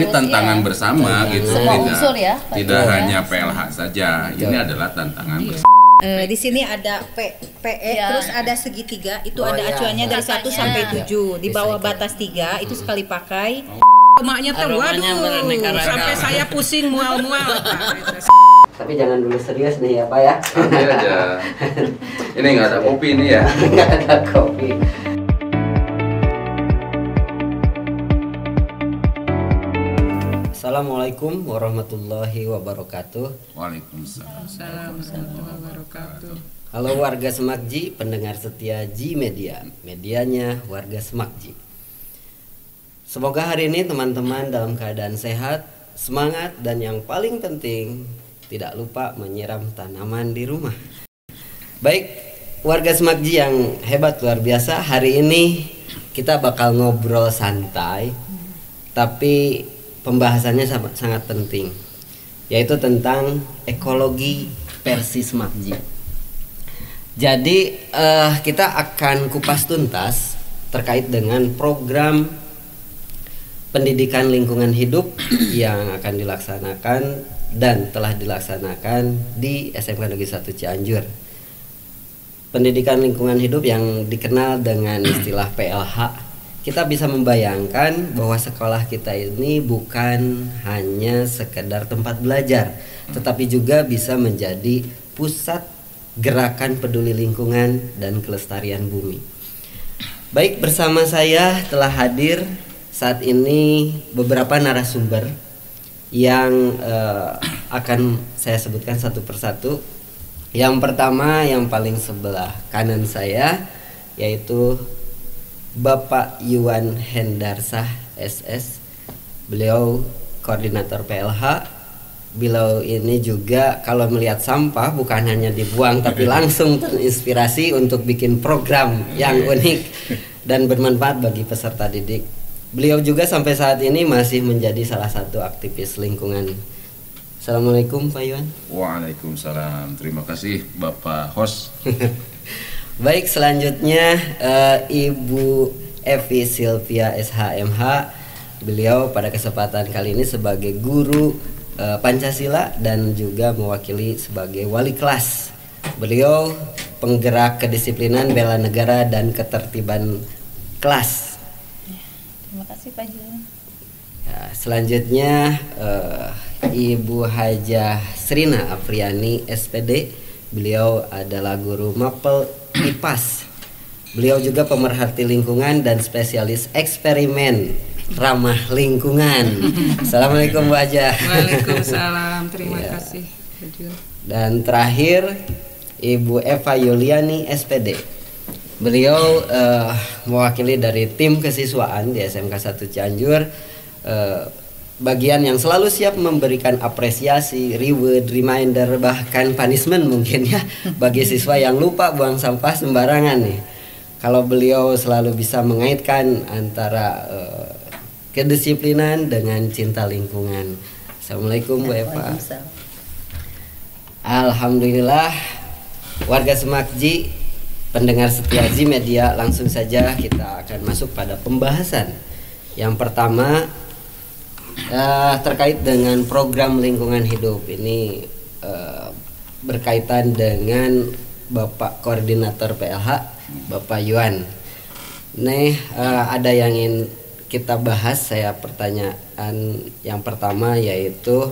Ini tantangan bersama gitu, unsur ya, tidak hanya PLH saja. Ini adalah tantangan bersama. Di sini ada PE, terus ada segitiga, itu ada acuannya dari 1 sampai 7. Di bawah batas 3 itu sekali pakai. Emaknya tuh, waduh, sampai saya pusing mual-mual. Tapi jangan dulu serius nih ya Pak ya. Santai aja. Ini nggak ada kopi nih ya. Nggak ada kopi. Assalamualaikum warahmatullahi wabarakatuh. Waalaikumsalam. Warahmatullahi wabarakatuh. Halo warga Semakji, pendengar setia Ji Media, medianya warga Semakji. Semoga hari ini teman-teman dalam keadaan sehat, semangat, dan yang paling penting tidak lupa menyiram tanaman di rumah. Baik, warga Semakji yang hebat luar biasa, hari ini kita bakal ngobrol santai, tapi pembahasannya sangat penting, yaitu tentang ekologi versi Semakji. Jadi kita akan kupas tuntas terkait dengan program pendidikan lingkungan hidup yang akan dilaksanakan dan telah dilaksanakan di SMK Negeri 1 Cianjur. Pendidikan lingkungan hidup yang dikenal dengan istilah PLH. Kita bisa membayangkan bahwa sekolah kita ini bukan hanya sekedar tempat belajar, tetapi juga bisa menjadi pusat gerakan peduli lingkungan dan kelestarian bumi. Baik, bersama saya telah hadir saat ini beberapa narasumber yang akan saya sebutkan satu persatu. Yang pertama, yang paling sebelah kanan saya, yaitu Bapak Yuan Hendarsah SS. Beliau koordinator PLH. Beliau ini juga kalau melihat sampah bukan hanya dibuang tapi langsung terinspirasi untuk bikin program yang unik dan bermanfaat bagi peserta didik. Beliau juga sampai saat ini masih menjadi salah satu aktivis lingkungan. Assalamualaikum Pak Yuan. Waalaikumsalam. Terima kasih Bapak host. Baik, selanjutnya Ibu Evi Silvia SHMH. Beliau pada kesempatan kali ini sebagai guru Pancasila dan juga mewakili sebagai wali kelas. Beliau penggerak kedisiplinan, bela negara, dan ketertiban kelas. Terima kasih Pak Jun. Ya, selanjutnya Ibu Hajah Srina Apriani SPD. Beliau adalah guru mapel IPAS. Beliau juga pemerhati lingkungan dan spesialis eksperimen ramah lingkungan. Assalamualaikum Bu Hajah. Waalaikumsalam, terima Ya. kasih. Dan terakhir Ibu Eva Yuliani SPD. Beliau mewakili dari tim kesiswaan di SMK 1 Cianjur, bagian yang selalu siap memberikan apresiasi, reward, reminder, bahkan punishment mungkin ya bagi siswa yang lupa buang sampah sembarangan nih. Kalau beliau selalu bisa mengaitkan antara kedisiplinan dengan cinta lingkungan. Assalamualaikum Bu Eva. Alhamdulillah, warga Semakji, pendengar setia Ji Media, langsung saja kita akan masuk pada pembahasan. Yang pertama terkait dengan program lingkungan hidup ini, berkaitan dengan Bapak Koordinator PLH, Bapak Yuan. Nih ada yang ingin kita bahas. Saya pertanyaan yang pertama yaitu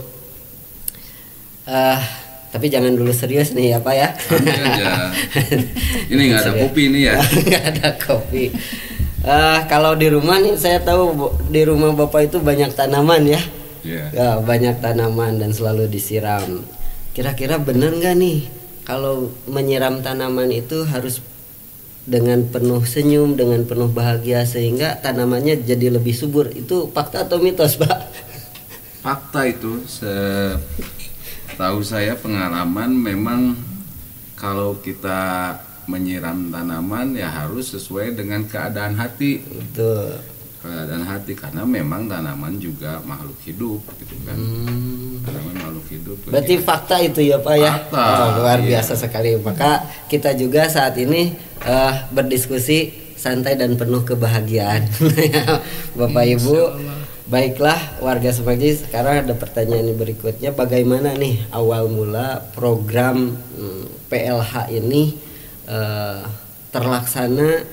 tapi jangan dulu serius nih ya Pak ya. Aja. Ini nggak ada kopi nih ya. Nggak ada kopi. Kalau di rumah nih saya tahu di rumah Bapak itu banyak tanaman ya. Ya, banyak tanaman dan selalu disiram. Kira-kira benar nggak nih kalau menyiram tanaman itu harus dengan penuh senyum, dengan penuh bahagia sehingga tanamannya jadi lebih subur? Itu fakta atau mitos, Pak? Fakta itu, setahu saya pengalaman memang kalau kita menyiram tanaman ya harus sesuai dengan keadaan hati. Betul. Keadaan hati, karena memang tanaman juga makhluk hidup gitu kan. Tanaman makhluk hidup. Berarti fakta itu ya Pak ya. Fakta, Luar biasa sekali. Maka kita juga saat ini berdiskusi santai dan penuh kebahagiaan. Bapak Ibu. Baiklah warga Semanggi, sekarang ada pertanyaan berikutnya, bagaimana nih awal mula program PLH ini terlaksana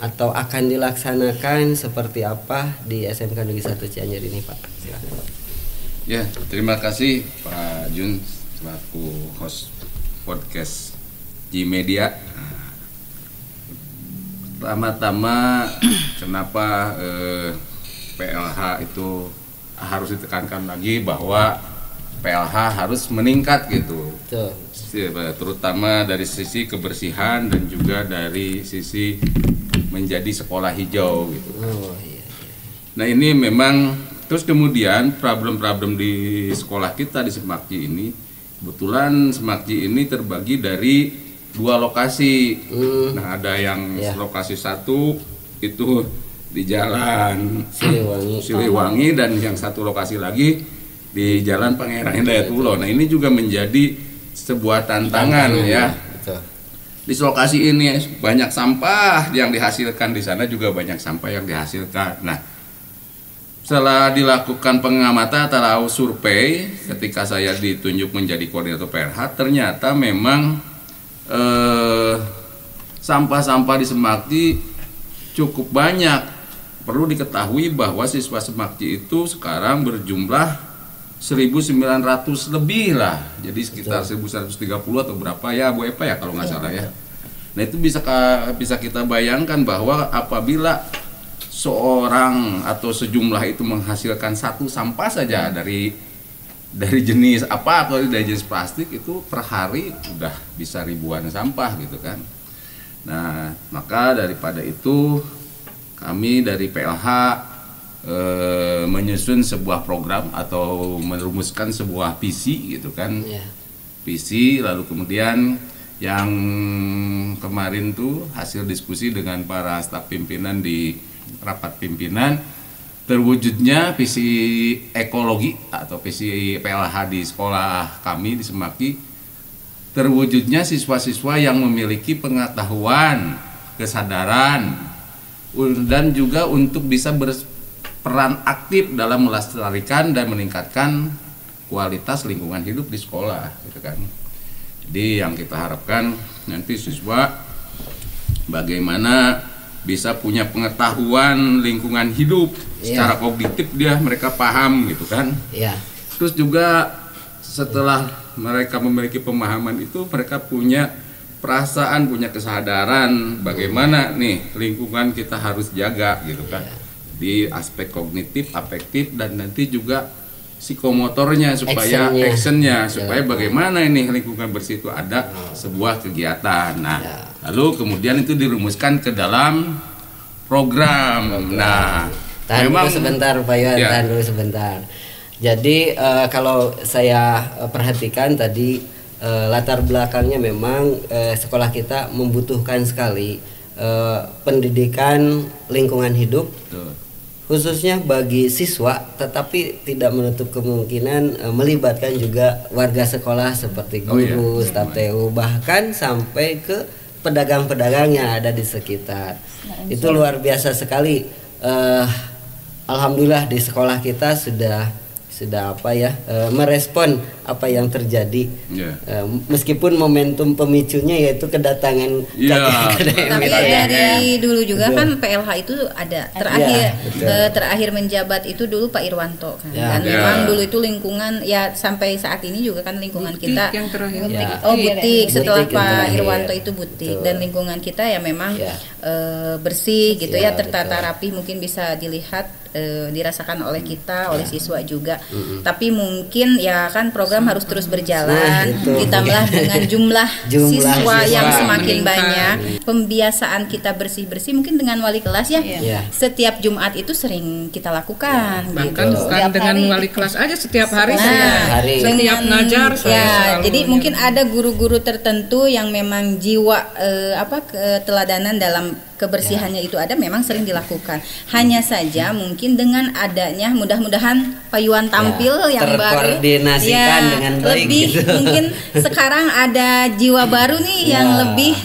atau akan dilaksanakan seperti apa di SMK Negeri 1 Cianjur ini, Pak? Silakan. Ya, terima kasih Pak Jun selaku host podcast G-Media. Pertama-tama kenapa PLH itu harus ditekankan lagi bahwa PLH harus meningkat gitu. Betul. Terutama dari sisi kebersihan dan juga dari sisi menjadi sekolah hijau gitu. Oh iya. Nah ini memang terus kemudian problem-problem di sekolah kita di Semakji ini, kebetulan Semakji ini terbagi dari 2 lokasi. Nah ada yang lokasi 1 itu di Jalan Siliwangi dan yang satu lokasi lagi di Jalan Pangeran Hidayatullah. Nah ini juga menjadi sebuah tantangan ya. Betul. Di lokasi ini banyak sampah yang dihasilkan, di sana juga banyak sampah yang dihasilkan. Nah setelah dilakukan pengamatan atau survei ketika saya ditunjuk menjadi koordinator PLH, ternyata memang sampah-sampah di Semakji cukup banyak. Perlu diketahui bahwa siswa Semakji itu sekarang berjumlah 1.900 lebih lah. Jadi sekitar 1.130 atau berapa ya Bu Epa ya kalau nggak salah ya. Nah itu bisa kita bayangkan bahwa apabila seorang atau sejumlah itu menghasilkan 1 sampah saja dari jenis apa atau dari jenis plastik, itu per hari udah bisa ribuan sampah gitu kan. Nah maka daripada itu kami dari PLH menyusun sebuah program atau merumuskan sebuah visi gitu kan. Visi, lalu kemudian yang kemarin tuh hasil diskusi dengan para staf pimpinan di rapat pimpinan, terwujudnya visi ekologi atau visi PLH di sekolah kami di Semakji, terwujudnya siswa-siswa yang memiliki pengetahuan, kesadaran, dan juga untuk bisa berperan aktif dalam melestarikan dan meningkatkan kualitas lingkungan hidup di sekolah gitu kan. Jadi yang kita harapkan nanti siswa bagaimana bisa punya pengetahuan lingkungan hidup secara kognitif, mereka paham gitu kan. Terus juga setelah mereka memiliki pemahaman itu, mereka punya perasaan, punya kesadaran bagaimana nih lingkungan kita harus jaga gitu kan. Di aspek kognitif, afektif, dan nanti juga psikomotornya supaya actionnya supaya bagaimana ini lingkungan bersih itu ada sebuah kegiatan. Nah lalu kemudian itu dirumuskan ke dalam program. Nah tahan dulu sebentar Pak Yohan, tahan dulu sebentar. Jadi kalau saya perhatikan tadi latar belakangnya memang sekolah kita membutuhkan sekali pendidikan lingkungan hidup. Khususnya bagi siswa, tetapi tidak menutup kemungkinan melibatkan juga warga sekolah seperti guru, staf TU, bahkan sampai ke pedagang-pedagang yang ada di sekitar. Itu luar biasa sekali. Alhamdulillah di sekolah kita sudah merespon apa yang terjadi, meskipun momentum pemicunya yaitu kedatangan tapi dari dulu juga kan PLH itu ada terakhir menjabat itu dulu Pak Irwanto kan. Dan memang dulu itu lingkungan sampai saat ini juga kan lingkungan butik kita yang terakhir butik setelah Pak Irwanto itu butik. Dan lingkungan kita ya memang bersih gitu ya, tertata rapi, mungkin bisa dilihat dirasakan oleh kita, oleh siswa juga. Tapi mungkin ya kan program harus terus berjalan, ditambah dengan jumlah siswa yang semakin banyak. Pembiasaan kita bersih-bersih mungkin dengan wali kelas setiap Jumat itu sering kita lakukan. Bahkan gitu. bukan dengan wali kelas aja, setiap hari setiap ngajar. Jadi mungkin ada guru-guru tertentu yang memang jiwa keteladanan dalam kebersihannya itu ada, memang sering dilakukan. Hanya saja mungkin dengan adanya mudah-mudahan Pak Yuan tampil yang baru terkoordinasikan dengan baik lebih gitu. Mungkin sekarang ada jiwa baru nih yang lebih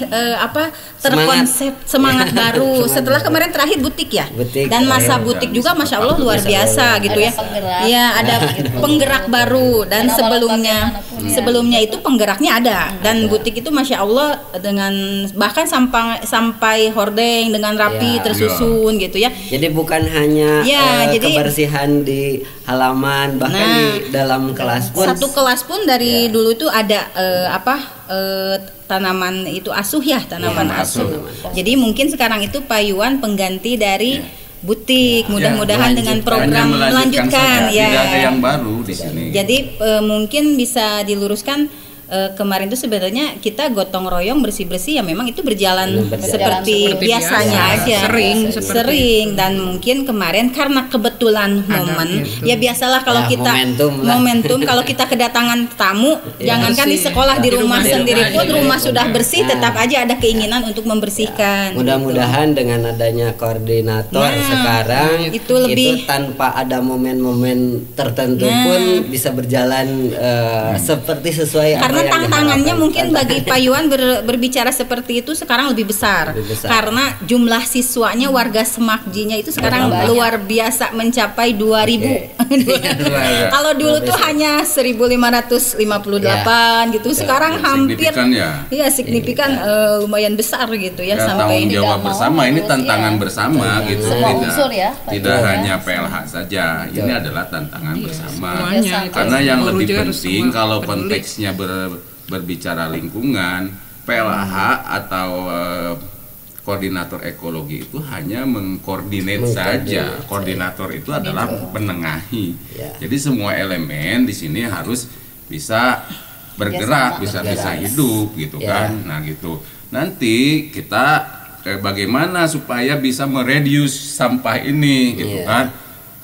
terkonsep semangat baru. Setelah kemarin terakhir butik ya. Dan masa butik juga Masya Allah luar biasa gitu ya. Iya, ada penggerak baru dan sebelumnya itu penggeraknya ada dan butik itu Masya Allah dengan bahkan sampai hordeng dengan rapi tersusun gitu ya. Jadi bukan hanya kebersihan di halaman, bahkan di dalam kelas pun. Satu kelas pun dari dulu itu ada tanaman itu asuh ya, tanaman asuh. Jadi mungkin sekarang itu payuan pengganti dari butik. Mudah-mudahan dengan program melanjutkan ya. Tidak ada yang baru di sini. Jadi mungkin bisa diluruskan. Kemarin itu sebenarnya kita gotong royong bersih-bersih ya memang itu berjalan seperti biasanya aja sering dan mungkin kemarin karena kebetulan momen ya biasalah kalau kita momentum kalau kita kedatangan tamu jangankan di sekolah di rumah sendiri pun rumah sudah bersih tetap aja ada keinginan untuk membersihkan. Mudah-mudahan dengan adanya koordinator sekarang itu tanpa ada momen-momen tertentu pun bisa berjalan seperti sesuai karena tantangannya mungkin bagi payuan berbicara seperti itu sekarang lebih besar. Karena jumlah siswanya warga Semakjinya itu sekarang luar biasa mencapai 2000. Kalau dulu tuh hanya 1558 gitu. Sekarang hampir signifikan lumayan besar gitu ya sampai tanggung jawab bersama ini tantangan bersama gitu. Tidak hanya PLH saja. Ini adalah tantangan bersama. Karena yang lebih penting kalau konteksnya berbicara lingkungan, PLH atau koordinator ekologi itu hanya mengkoordinat saja. Koordinator itu adalah penengahi. Jadi semua elemen di sini harus bisa bergerak, bisa hidup gitu kan. Nah gitu. Nanti kita bagaimana supaya bisa mereduce sampah ini gitu kan.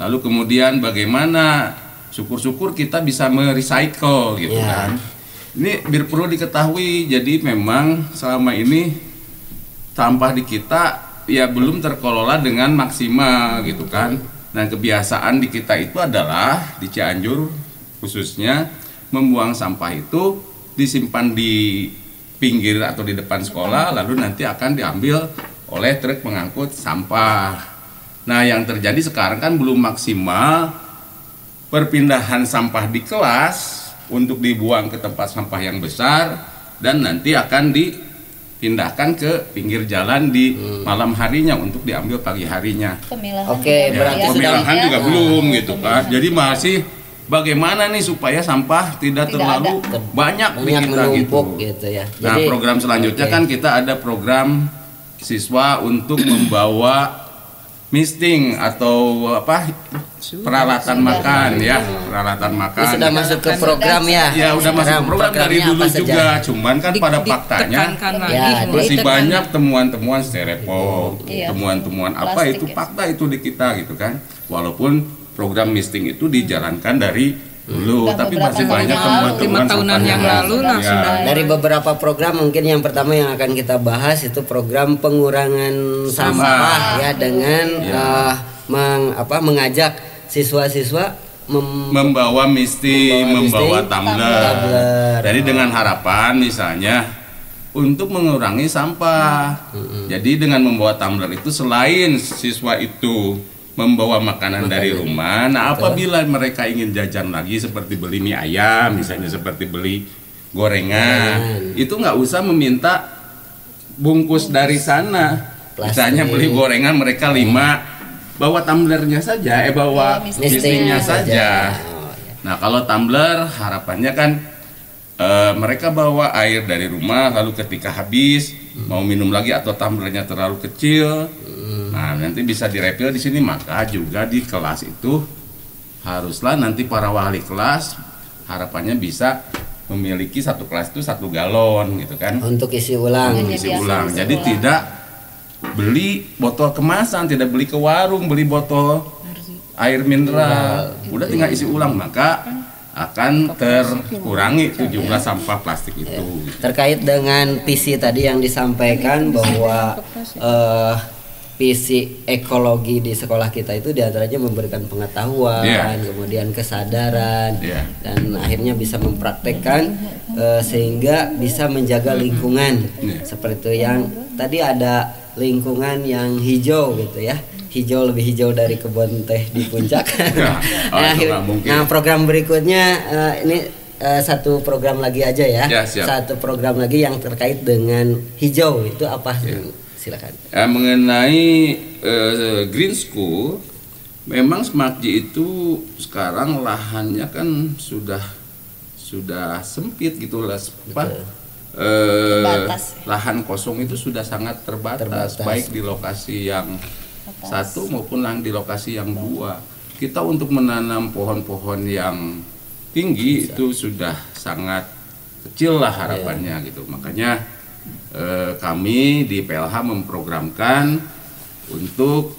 Lalu kemudian bagaimana syukur-syukur kita bisa merecycle gitu kan. Ini perlu diketahui, jadi memang selama ini sampah di kita ya belum terkelola dengan maksimal gitu kan. Nah kebiasaan di kita itu adalah di Cianjur khususnya membuang sampah itu disimpan di pinggir atau di depan sekolah lalu nanti akan diambil oleh truk pengangkut sampah. Nah yang terjadi sekarang kan belum maksimal perpindahan sampah di kelas untuk dibuang ke tempat sampah yang besar dan nanti akan dipindahkan ke pinggir jalan di malam harinya untuk diambil pagi harinya. Pemilahan juga belum gitu kan. Jadi masih bagaimana nih supaya sampah tidak terlalu banyak di kita gitu ya. Nah program selanjutnya kan kita ada program siswa untuk membawa misting atau peralatan makan ya, peralatan makan. Ini sudah masuk ke program ya. Ya udah masuk ke program dari dulu juga. Cuman kan pada faktanya masih banyak temuan-temuan styrofoam, temuan-temuan apa itu fakta itu di kita gitu kan. Walaupun program misting itu dijalankan dari dulu, tapi masih banyak temuan-temuan 5 tahunan yang lalu sudah. Dari beberapa program mungkin yang pertama yang akan kita bahas itu program pengurangan sampah ya dengan mengajak siswa-siswa membawa misting, membawa tumbler. Jadi dengan harapan misalnya untuk mengurangi sampah. Jadi dengan membawa tumbler itu selain siswa itu membawa makanan dari rumah. Nah, apabila mereka ingin jajan lagi seperti beli mie ayam, misalnya seperti beli gorengan, itu nggak usah meminta bungkus dari sana. Misalnya beli gorengan mereka 5, bawa tumblernya saja, bawa mistingnya saja. Nah, kalau tumbler harapannya kan mereka bawa air dari rumah, lalu ketika habis mau minum lagi atau tumblernya terlalu kecil, nah nanti bisa direfill di sini. Maka juga di kelas itu haruslah nanti para wali kelas harapannya bisa memiliki satu kelas itu 1 galon gitu kan untuk isi ulang. Jadi tidak beli botol kemasan, tidak beli ke warung beli botol air mineral, udah tinggal isi ulang, maka akan terkurangi jumlah sampah plastik itu. Terkait dengan visi tadi yang disampaikan bahwa visi ekologi di sekolah kita itu diantaranya memberikan pengetahuan, kemudian kesadaran, dan akhirnya bisa mempraktekkan sehingga bisa menjaga lingkungan. Seperti itu yang tadi ada lingkungan yang hijau gitu ya, hijau lebih hijau dari kebun teh di puncak. Nah program berikutnya ini satu program lagi aja ya, satu program lagi yang terkait dengan hijau itu apa? Silakan. Mengenai Green School, memang Smartji itu sekarang lahannya kan sudah sempit gitu lah, lahan kosong itu sudah sangat terbatas, baik di lokasi yang satu maupun di lokasi yang dua. Kita untuk menanam pohon-pohon yang tinggi itu sudah sangat kecil lah harapannya gitu. Makanya kami di PLH memprogramkan untuk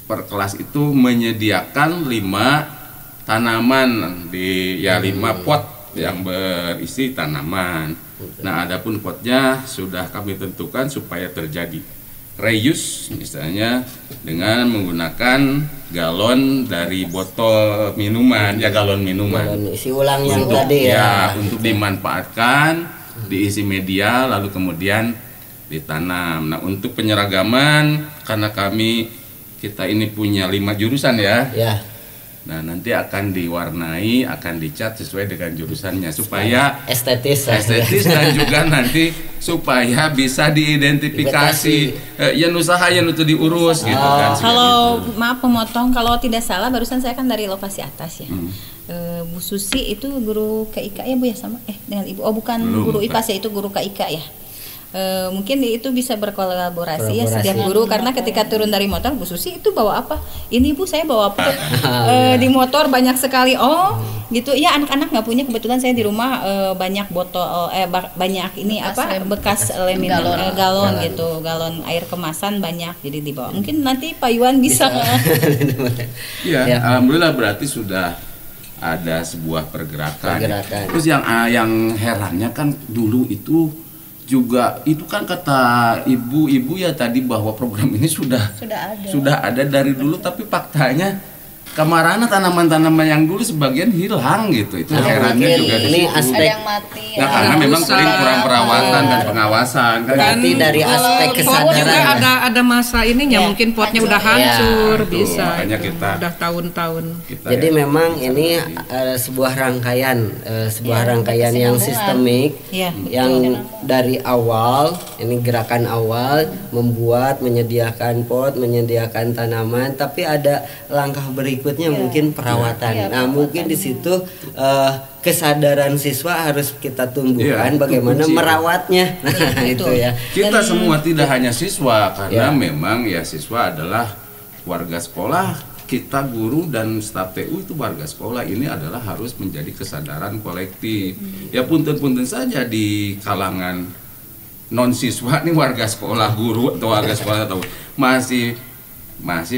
per kelas itu menyediakan 5 tanaman di 5 pot yang berisi tanaman. Nah, adapun potnya sudah kami tentukan supaya terjadi reuse, misalnya dengan menggunakan galon dari botol minuman, galon minuman. Galon isi ulang yang tadi untuk dimanfaatkan, diisi media lalu kemudian ditanam. Nah, untuk penyeragaman karena kita ini punya 5 jurusan ya. Nah, nanti akan diwarnai, akan dicat sesuai dengan jurusannya supaya estetis dan juga nanti supaya bisa diidentifikasi yang usaha yang itu diurus gitu kan. Kalau maaf memotong, kalau tidak salah barusan saya kan dari lokasi atas ya. Bu Susi itu guru KIK ya Bu ya, sama dengan Ibu. Oh bukan, guru IPA sih, itu guru KIK ya. Mungkin itu bisa berkolaborasi ya setiap guru, karena ketika turun dari motor Bu Susi itu bawa apa? Ini Bu saya bawa apa? Di motor banyak sekali. Oh gitu ya, anak-anak nggak punya, kebetulan saya di rumah banyak botol banyak ini bekas galon gitu, galon air kemasan banyak, jadi dibawa. Mungkin nanti Pak Iwan bisa. Iya, alhamdulillah berarti sudah ada sebuah pergerakan. Terus yang herannya kan dulu itu juga itu kan kata ibu ya tadi bahwa program ini sudah ada dari dulu, tapi faktanya kemana tanaman-tanaman yang dulu sebagian hilang gitu. Itu herannya juga ini aspek yang mati. Nah, karena memang kurang perawatan dan pengawasan kan. Berarti dari aspek kesadaran juga ada masa ininya, mungkin potnya udah hancur bisa. Makanya kita udah tahun-tahun. Jadi memang ini sebuah rangkaian yang sistemik, yang dari awal ini gerakan awal membuat, menyediakan pot, menyediakan tanaman, tapi ada langkah berikutnya mungkin perawatan. Nah, mungkin di situ kesadaran siswa harus kita tumbuhkan bagaimana merawatnya. Nah, itu ya. Kita semua tidak hanya siswa, karena memang ya siswa adalah warga sekolah, kita guru dan staf TU itu warga sekolah. Ini adalah harus menjadi kesadaran kolektif. Ya punten-punten saja di kalangan non siswa nih, warga sekolah, guru atau warga sekolah atau masih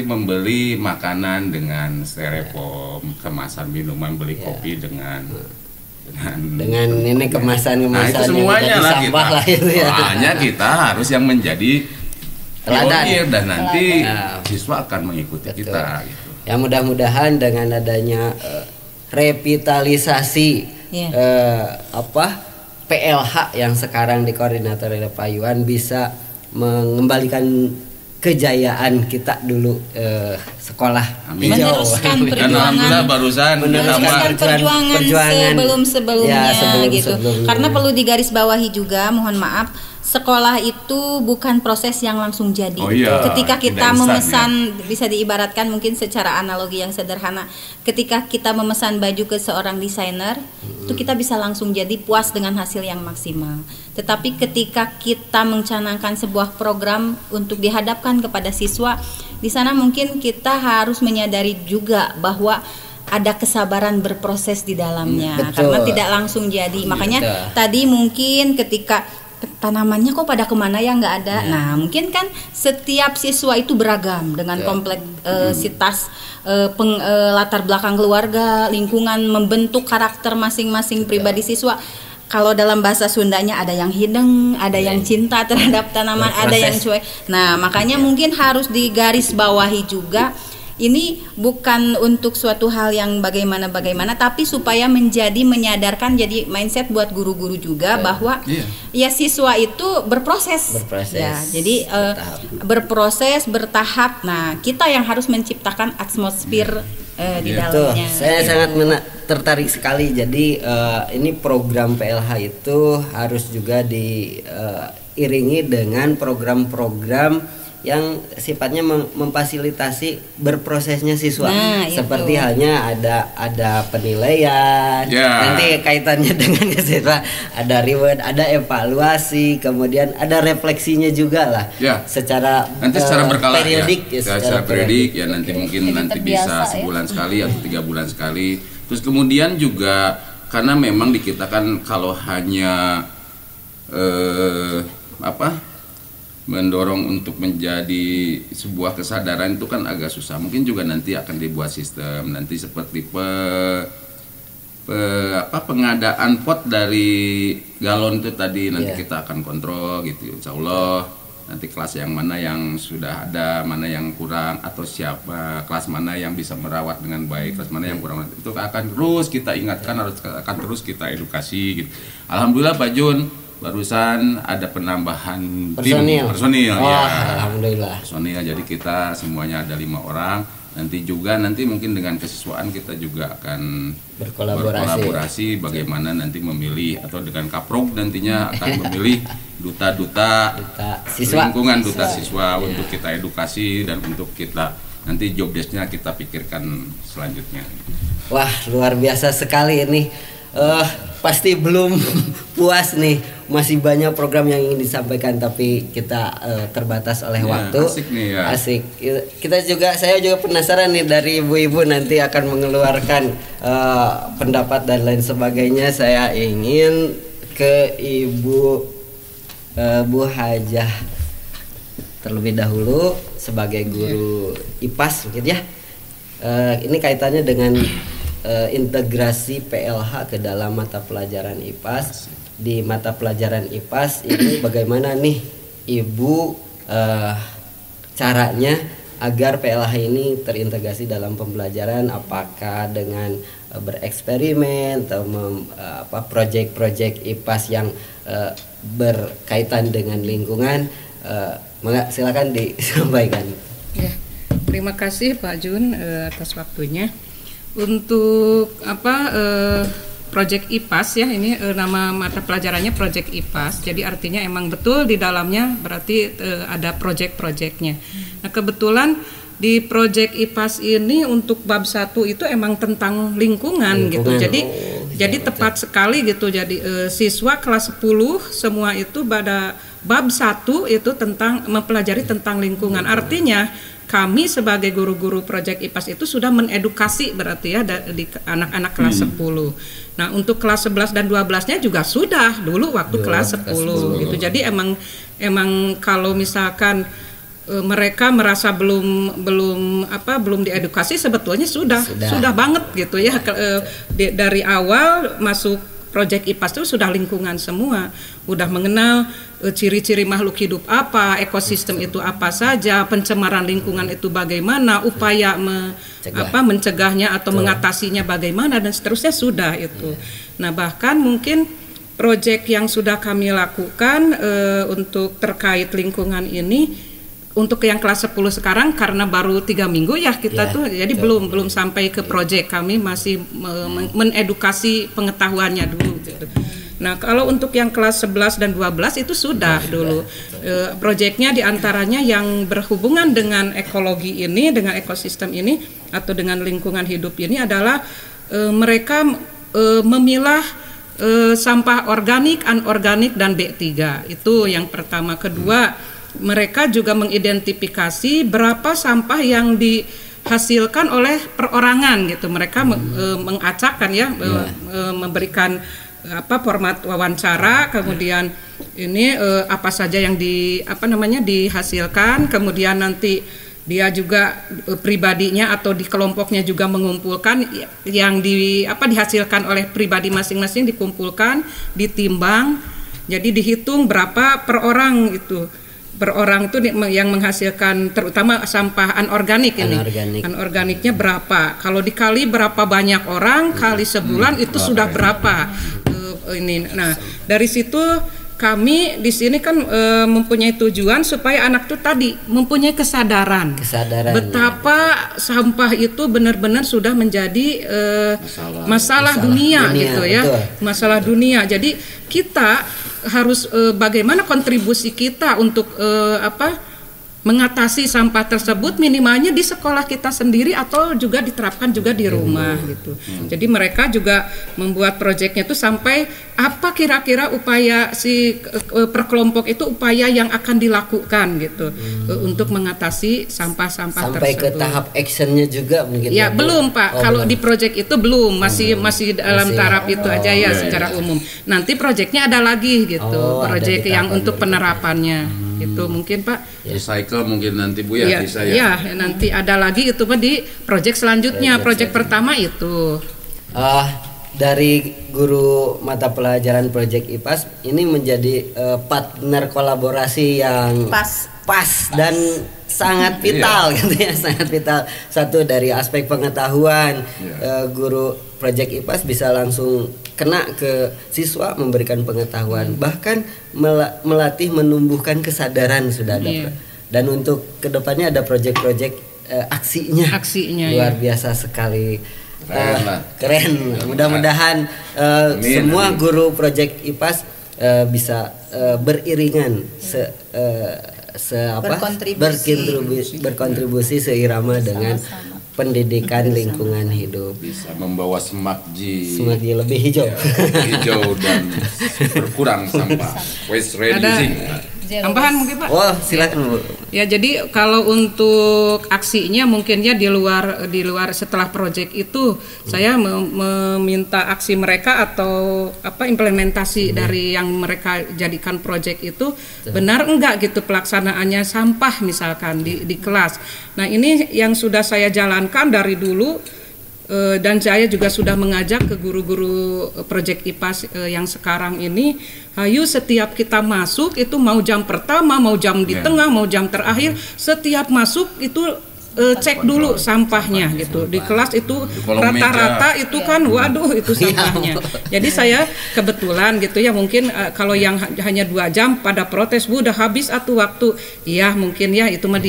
membeli makanan dengan styrofoam, kemasan minuman, beli kopi dengan ini kemasan nah, itu semuanya lah sampah lah itu ya. Makanya kita harus yang menjadi pionir dan nanti siswa akan mengikuti kita gitu. Ya mudah-mudahan dengan adanya revitalisasi PLH yang sekarang dikoordinator oleh Pak Iwan bisa mengembalikan kejayaan kita dulu sekolah meneruskan perjuangan sebelum-sebelumnya gitu. Karena perlu digarisbawahi juga, mohon maaf, sekolah itu bukan proses yang langsung jadi. Ketika kita memesan, bisa diibaratkan mungkin secara analogi yang sederhana, ketika kita memesan baju ke seorang desainer, itu kita bisa langsung jadi puas dengan hasil yang maksimal. Tetapi ketika kita mencanangkan sebuah program untuk dihadapkan kepada siswa, di sana mungkin kita harus menyadari juga bahwa ada kesabaran berproses di dalamnya. Karena tidak langsung jadi. Makanya tadi mungkin ketika tanamannya kok pada kemana ya nggak ada. Nah mungkin kan setiap siswa itu beragam dengan kompleksitas latar belakang keluarga, lingkungan, membentuk karakter masing-masing pribadi siswa. kalau dalam bahasa Sundanya ada yang hideng, ada yang cinta terhadap tanaman, ada yang cuek. Nah, makanya mungkin harus digaris bawahi juga. Ini bukan untuk suatu hal yang bagaimana, tapi supaya menyadarkan jadi mindset buat guru-guru juga bahwa ya siswa itu berproses. Ya, jadi berproses, bertahap. Nah, kita yang harus menciptakan atmosfer di dalamnya. Saya sangat tertarik sekali. Jadi ini program PLH itu harus juga diiringi dengan program-program yang sifatnya memfasilitasi berprosesnya siswa. Seperti halnya ada penilaian, nanti kaitannya dengan siswa, ada reward, ada evaluasi, kemudian ada refleksinya juga lah. Secara nanti secara berkala periodik, secara periodik ya nanti mungkin nanti bisa sebulan sekali atau 3 bulan sekali. Terus kemudian juga karena memang di kita kan kalau hanya mendorong untuk menjadi sebuah kesadaran itu kan agak susah. Mungkin juga nanti akan dibuat sistem nanti seperti pengadaan pot dari galon itu tadi nanti kita akan kontrol gitu. Insya Allah nanti kelas yang mana yang sudah ada, mana yang kurang, atau siapa kelas mana yang bisa merawat dengan baik, kelas mana yang kurang, itu akan terus kita ingatkan, akan terus kita edukasi gitu. Alhamdulillah Pak Jun, barusan ada penambahan personil alhamdulillah personil, jadi kita semuanya ada 5 orang. Nanti mungkin dengan kesiswaan kita juga akan berkolaborasi bagaimana nanti memilih, atau dengan Kaprog nantinya akan memilih duta siswa, lingkungan, duta siswa untuk kita edukasi dan untuk kita nanti job desk-nya kita pikirkan selanjutnya. Wah, luar biasa sekali ini. Pasti belum puas nih, masih banyak program yang ingin disampaikan tapi kita terbatas oleh waktu. Asik nih ya. Asik. Saya juga penasaran nih dari ibu-ibu nanti akan mengeluarkan pendapat dan lain sebagainya. Saya ingin ke Ibu Bu Hajah terlebih dahulu sebagai guru IPAS mungkin ya. Ini kaitannya dengan integrasi PLH ke dalam mata pelajaran IPAS. Di mata pelajaran IPAS ini bagaimana nih Ibu caranya agar PLH ini terintegrasi dalam pembelajaran, apakah dengan bereksperimen atau proyek-proyek IPAS yang berkaitan dengan lingkungan. Silakan disampaikan. Ya, terima kasih Pak Jun atas waktunya. Untuk proyek IPAS ya, ini nama mata pelajarannya proyek IPAS. Jadi artinya emang betul di dalamnya berarti ada proyek-proyeknya. Nah, kebetulan di proyek IPAS ini untuk bab 1 itu emang tentang lingkungan gitu. Jadi tepat sekali gitu. Jadi siswa kelas 10 semua itu pada bab 1 itu tentang mempelajari tentang lingkungan. Artinya kami sebagai guru-guru proyek IPAS itu sudah menedukasi berarti ya di anak-anak kelas 10. Nah, untuk kelas 11 dan 12-nya juga sudah dulu waktu kelas 10 gitu. Jadi emang kalau misalkan mereka merasa belum diedukasi, sebetulnya sudah banget gitu ya. Dari awal masuk proyek IPAS itu sudah lingkungan semua, udah mengenal ciri-ciri makhluk hidup apa, ekosistem itu apa saja, pencemaran lingkungan itu bagaimana, upaya mencegahnya atau mengatasinya bagaimana, dan seterusnya sudah itu. Nah, bahkan mungkin proyek yang sudah kami lakukan untuk terkait lingkungan ini untuk yang kelas 10 sekarang karena baru 3 minggu ya kita jadi belum sampai ke proyek, kami masih menedukasi pengetahuannya dulu gitu. Nah, kalau untuk yang kelas 11 dan 12 itu sudah dulu proyeknya diantaranya yang berhubungan dengan ekologi ini, dengan ekosistem ini atau dengan lingkungan hidup ini adalah mereka memilah sampah organik, anorganik dan B3. Itu yang pertama. Kedua, mereka juga mengidentifikasi berapa sampah yang dihasilkan oleh perorangan gitu. Mereka mengacakkan ya, memberikan format wawancara, kemudian ini apa saja yang dihasilkan, kemudian nanti dia juga pribadinya atau di kelompoknya juga mengumpulkan yang dihasilkan oleh pribadi masing-masing, dikumpulkan, ditimbang, jadi dihitung berapa per orang itu. Per orang itu yang menghasilkan terutama sampah anorganik ini. Anorganiknya berapa? Kalau dikali berapa banyak orang kali sebulan itu sudah berapa ini. Nah, dari situ kami di sini kan mempunyai tujuan supaya anak itu tadi mempunyai kesadaran betapa sampah itu benar-benar sudah menjadi masalah dunia gitu ya, masalah dunia. Jadi kita harus bagaimana kontribusi kita untuk mengatasi sampah tersebut, minimalnya di sekolah kita sendiri atau juga diterapkan juga di rumah gitu. Jadi mereka juga membuat proyeknya itu sampai apa kira-kira upaya si perkelompok itu upaya yang akan dilakukan gitu untuk mengatasi sampah-sampah tersebut. Sampai ke tahap actionnya juga mungkin. Ya belum Pak, kalau di proyek itu belum, masih dalam taraf itu aja ya secara umum. Nanti proyeknya ada lagi gitu, proyek yang untuk penerapannya. Itu mungkin Pak. Recycle mungkin nanti Bu ya bisa ya. Ya, nanti ada lagi itu Pak di proyek selanjutnya. Proyek pertama itu. Dari guru mata pelajaran proyek IPAS ini menjadi partner kolaborasi yang pas dan sangat vital gitu ya, sangat vital. Satu dari aspek pengetahuan, guru proyek IPAS bisa langsung kena ke siswa, memberikan pengetahuan, bahkan melatih menumbuhkan kesadaran sudah ada. Dan untuk kedepannya ada proyek-proyek aksinya luar biasa sekali. Keren. Mudah-mudahan semua guru proyek IPAS bisa beriringan berkontribusi seirama dengan pendidikan lingkungan hidup, bisa membawa Semakji lebih hijau, hijau dan berkurang sampah, waste reducing. Tambahan mungkin Pak? Oh silakan Bu. Ya jadi kalau untuk aksinya mungkinnya di luar setelah proyek itu saya meminta aksi mereka atau implementasi dari yang mereka jadikan proyek itu benar enggak gitu pelaksanaannya sampah misalkan di kelas. Nah ini yang sudah saya jalankan dari dulu. Dan saya juga sudah mengajak ke guru-guru proyek IPAS yang sekarang ini, ayo setiap kita masuk itu mau jam pertama, mau jam di tengah, mau jam terakhir, setiap masuk itu cek dulu sampahnya gitu. Di kelas itu rata-rata itu kan waduh itu sampahnya. Jadi saya kebetulan gitu ya mungkin kalau yang hanya 2 jam pada protes Bu udah habis atau waktu. Iya mungkin ya itu mah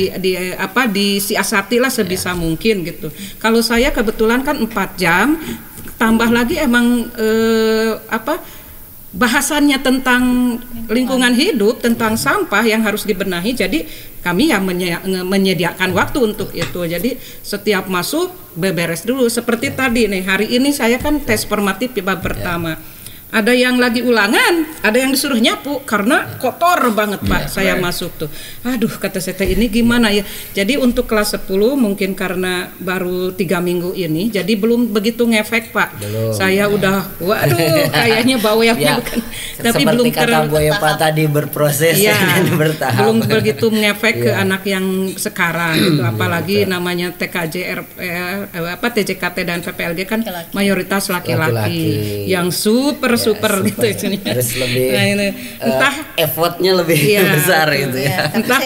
disiasati lah sebisa mungkin gitu. Kalau saya kebetulan kan 4 jam tambah lagi emang bahasannya tentang lingkungan hidup, tentang sampah yang harus dibenahi. Jadi kami yang menyediakan waktu untuk itu. Jadi setiap masuk beberes dulu. Seperti tadi nih, hari ini saya kan tes formatif di bab pertama. Ada yang lagi ulangan, ada yang disuruh nyapu karena kotor banget Pak. Saya masuk tuh. Aduh kata saya ini gimana ya. Jadi untuk kelas 10 mungkin karena baru 3 minggu ini jadi belum begitu ngefek Pak. Saya udah waduh kayaknya bawanya bukan. Tapi belum kata Bu Epa tadi berproses dan bertahap. Belum begitu ngefek ke anak yang sekarang gitu. Apalagi namanya TKJ TJKT dan PPLG kan mayoritas laki-laki yang super gitu harus lebih entah effortnya lebih besar gitu ya. Entah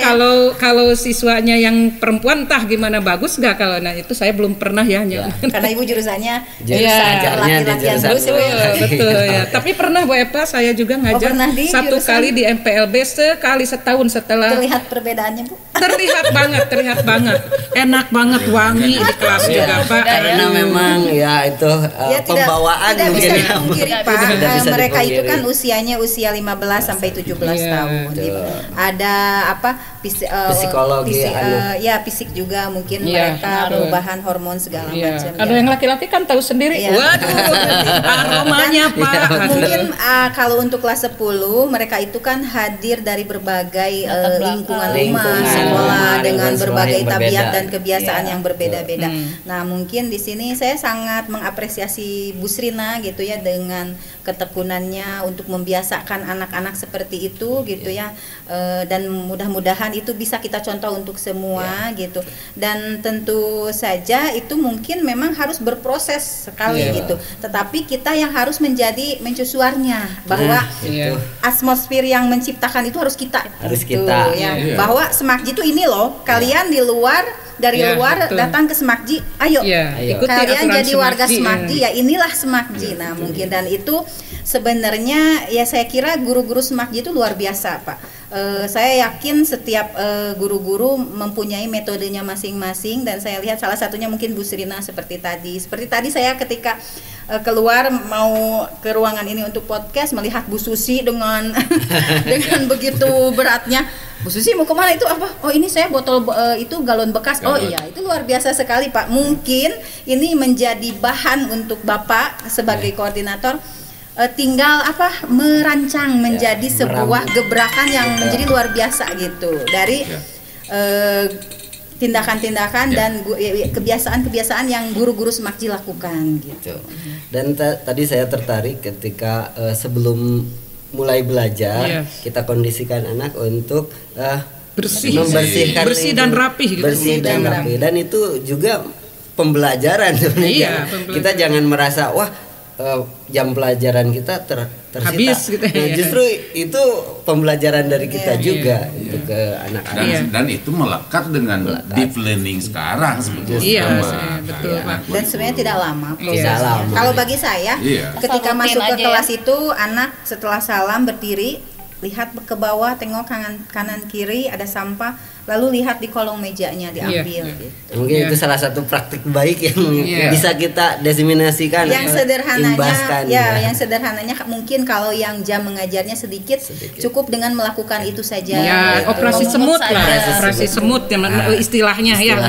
kalau siswanya yang perempuan entah gimana bagus nggak kalau itu saya belum pernah ya. Karena Ibu jurusannya laki-laki terus betul ya. Tapi pernah Bu Epa saya juga ngajar satu kali di MPLB sekali setahun setelah. Terlihat perbedaannya Bu? Terlihat banget. Enak banget wangi di kelas juga Pak. Karena memang ya itu pembawaan mungkin Pak. Mereka itu kan usianya usia 15 sampai 17 tahun. Ada psikologi fisik juga mungkin mereka perubahan hormon segala macam. Ada yang laki-laki kan tahu sendiri. Waduh, aromanya Pak. Mungkin kalau untuk kelas 10 mereka itu kan hadir dari berbagai lingkungan rumah, sekolah dengan berbagai tabiat dan kebiasaan yang berbeda-beda. Nah, mungkin di sini saya sangat mengapresiasi Bu Srina gitu ya dengan ketekunannya untuk membiasakan anak-anak seperti itu gitu ya, dan mudah-mudahan dan itu bisa kita contoh untuk semua gitu. Dan tentu saja itu mungkin memang harus berproses sekali gitu. Tetapi kita yang harus menjadi mencusuarnya bahwa atmosfer yang menciptakan itu harus kita bahwa Semakji itu ini loh, kalian di luar dari luar datang ke Semakji, ayo kalian jadi warga Semakji, ya inilah Semakji. Nah mungkin, dan itu sebenarnya ya saya kira guru-guru Semakji itu luar biasa Pak. Saya yakin setiap guru-guru mempunyai metodenya masing-masing, dan saya lihat salah satunya mungkin Bu Srina seperti tadi saya ketika keluar mau ke ruangan ini untuk podcast melihat Bu Susi dengan dengan begitu beratnya. Bu Susi mau kemana itu apa? Oh ini saya botol itu galon bekas. Oh iya itu luar biasa sekali Pak. Mungkin ini menjadi bahan untuk Bapak sebagai koordinator. Tinggal merancang menjadi sebuah gebrakan yang menjadi luar biasa gitu dari tindakan-tindakan dan kebiasaan-kebiasaan yang guru-guru Semakji lakukan gitu. Dan tadi saya tertarik ketika sebelum mulai belajar kita kondisikan anak untuk membersihkan bersih dan rapi gitu. Bersih dan rapi, dan itu juga pembelajaran sebenarnya. Kita jangan merasa jam pelajaran kita tersita. Habis gitu nah, justru itu pembelajaran dari kita juga untuk ke anak-anak. Dan itu melekat dengan deep learning sekarang sebetulnya. Betul Pak. Dan sebenarnya tidak lama prosesnya. Kalau bagi saya ketika masuk ke kelas itu anak setelah salam berdiri, lihat ke bawah, tengok kanan kiri ada sampah, lalu lihat di kolong mejanya diambil gitu. Mungkin itu salah satu praktik baik yang bisa kita diseminasikan. Yang sederhananya yang sederhananya mungkin kalau yang jam mengajarnya sedikit. Cukup dengan melakukan itu saja. Operasi semut lah, operasi semut yang istilahnya ya.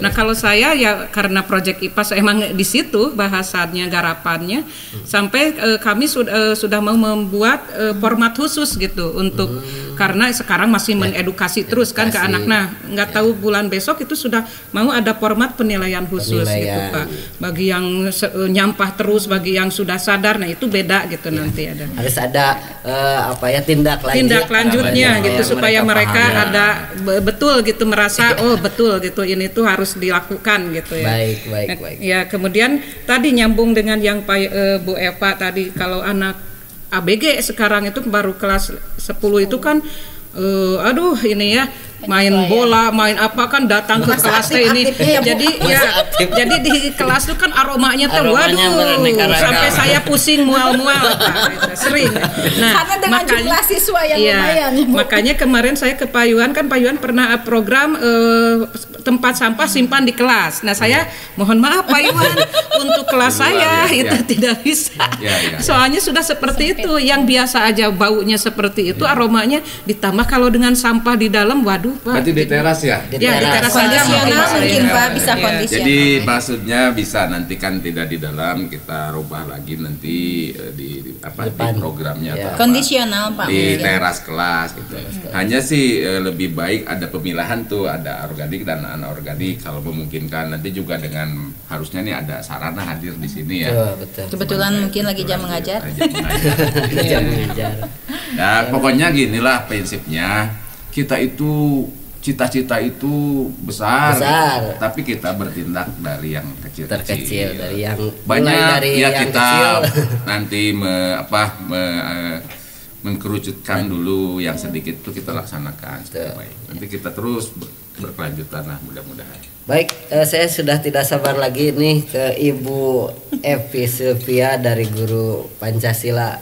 Nah, kalau saya ya karena proyek IPAS emang di situ bahasannya, garapannya sampai kami sudah mau membuat format khusus gitu untuk karena sekarang masih mengedukasi terus kan ke anak. Nah, nggak tahu bulan besok itu sudah mau ada format penilaian khusus gitu Pak. Bagi yang nyampah terus, bagi yang sudah sadar, nah itu beda gitu nanti ada. Harus ada tindak lanjutnya gitu supaya mereka ada betul gitu merasa betul gitu ini tuh harus dilakukan gitu ya. Baik. Ya, kemudian tadi nyambung dengan yang Bu Eva tadi, kalau anak ABG sekarang itu baru kelas 10 itu kan ini ya main bola, main apa kan datang ke kelas ini. Jadi di kelas itu kan aromanya tuh sampai saya pusing mual-mual sering. Nah, karena dengan jumlah siswa yang lumayan. Makanya kemarin saya ke Payuan pernah program tempat sampah simpan di kelas. Nah, saya mohon maaf Payuan untuk kelas saya itu tidak bisa. Soalnya sudah seperti itu, yang biasa aja baunya seperti itu, aromanya ditambah kalau dengan sampah di dalam, waduh Pak. Berarti di teras ya? Di teras saja mungkin Pak, bisa kondisional. Jadi maksudnya bisa nanti kan tidak di dalam, kita rubah lagi nanti di programnya kondisional Pak. Di teras kelas gitu. Hanya sih lebih baik ada pemilahan tuh, ada organik dan anorganik kalau memungkinkan. Nanti juga dengan harusnya nih ada sarana hadir di sini ya. Betul. Kebetulan mungkin lagi jam mengajar. Ya pokoknya ginilah prinsipnya, kita itu cita-cita itu besar, tapi kita bertindak dari yang kecil-kecil, dari yang banyak dari ya yang kita kecil. Nanti mengkerucutkan dulu yang sedikit itu kita laksanakan supaya baik. Nanti kita terus berkelanjutan lah mudah-mudahan. Baik, saya sudah tidak sabar lagi nih ke Ibu Evi Sylvia dari Guru Pancasila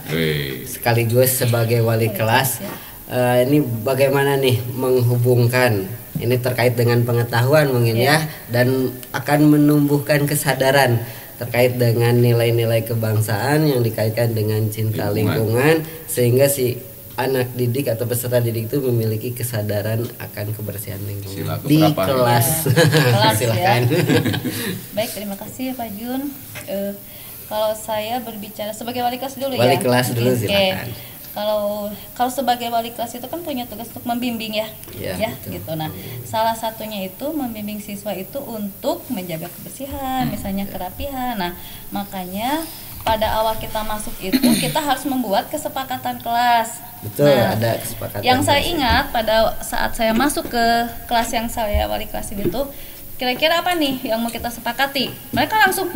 sekaligus sebagai wali kelas. Ini bagaimana nih menghubungkan ini terkait dengan pengetahuan mungkin ya, dan akan menumbuhkan kesadaran terkait dengan nilai-nilai kebangsaan yang dikaitkan dengan cinta lingkungan sehingga si anak didik atau peserta didik itu memiliki kesadaran akan kebersihan lingkungan di kelas. Silakan. Baik, terima kasih Pak Jun. Kalau saya berbicara sebagai wali kelas dulu Wali kelas dulu silakan. Kalau sebagai wali kelas itu kan punya tugas untuk membimbing ya gitu. Nah, salah satunya itu membimbing siswa itu untuk menjaga kebersihan, misalnya kerapihan. Nah, makanya pada awal kita masuk itu kita harus membuat kesepakatan kelas Betul, ada kesepakatan. Yang saya ingat pada saat saya masuk ke kelas yang saya wali kelas itu, kira-kira apa nih yang mau kita sepakati? Mereka langsung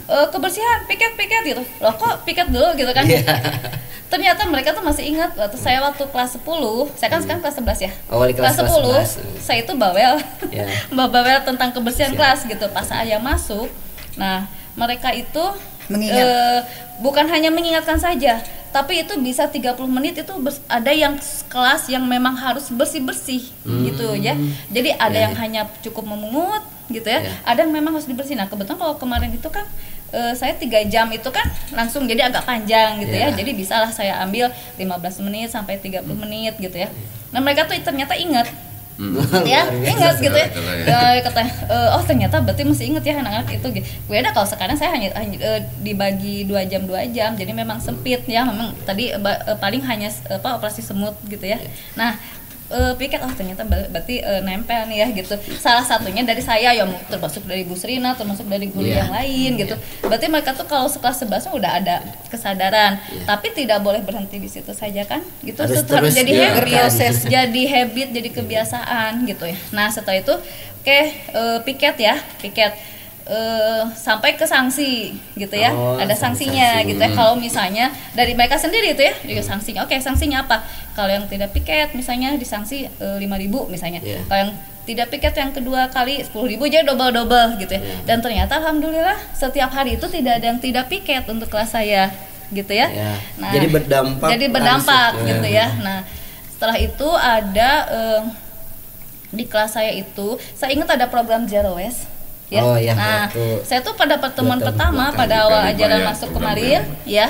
kebersihan, piket gitu. Loh kok piket dulu gitu kan? Ternyata mereka tuh masih ingat waktu saya waktu kelas 10, saya kan sekarang kelas 11 ya. Wali kelas 10, saya itu bawel. Bawel tentang kebersihan kelas gitu. Pas saya masuk, nah mereka itu bukan hanya mengingatkan saja, tapi itu bisa 30 menit itu ada yang kelas yang memang harus bersih-bersih gitu ya. Jadi ada yang hanya cukup memungut gitu ya, ada yang memang harus dibersihin. Nah kebetulan kalau kemarin itu kan saya 3 jam itu kan langsung jadi agak panjang gitu ya. Jadi bisalah saya ambil 15 menit sampai 30 menit gitu ya. Nah mereka tuh ternyata ingat ya, ingat gitu ya. Kata oh ternyata berarti masih inget ya anak-anak itu. Beda kalau sekarang saya hanya dibagi 2 jam, jadi memang sempit ya. Memang tadi paling hanya operasi semut gitu ya. Nah piket ternyata berarti nempel nih ya gitu. Salah satunya dari saya ya, termasuk dari Bu Srina, termasuk dari guru yang lain gitu. Berarti mereka tuh kalau sekelas 11 udah ada kesadaran, tapi tidak boleh berhenti di situ saja kan gitu. Harus jadi habit, jadi habit, jadi kebiasaan gitu ya. Nah setelah itu piket sampai ke sanksi gitu ya. Ada sanksinya gitu ya. Kalau misalnya dari mereka sendiri itu ya, juga sanksinya. Sanksinya apa? Kalau yang tidak piket misalnya disanksi 5.000 misalnya. Kalau yang tidak piket yang kedua kali 10.000, jadi double gitu ya. Dan ternyata alhamdulillah setiap hari itu tidak ada yang tidak piket untuk kelas saya gitu ya. Nah, jadi berdampak gitu ya. Nah, setelah itu ada di kelas saya itu, saya ingat ada program Zero Waste. Ya. Nah, saya tuh pada pertemuan pertama pada awal ajaran masuk kemarin ya,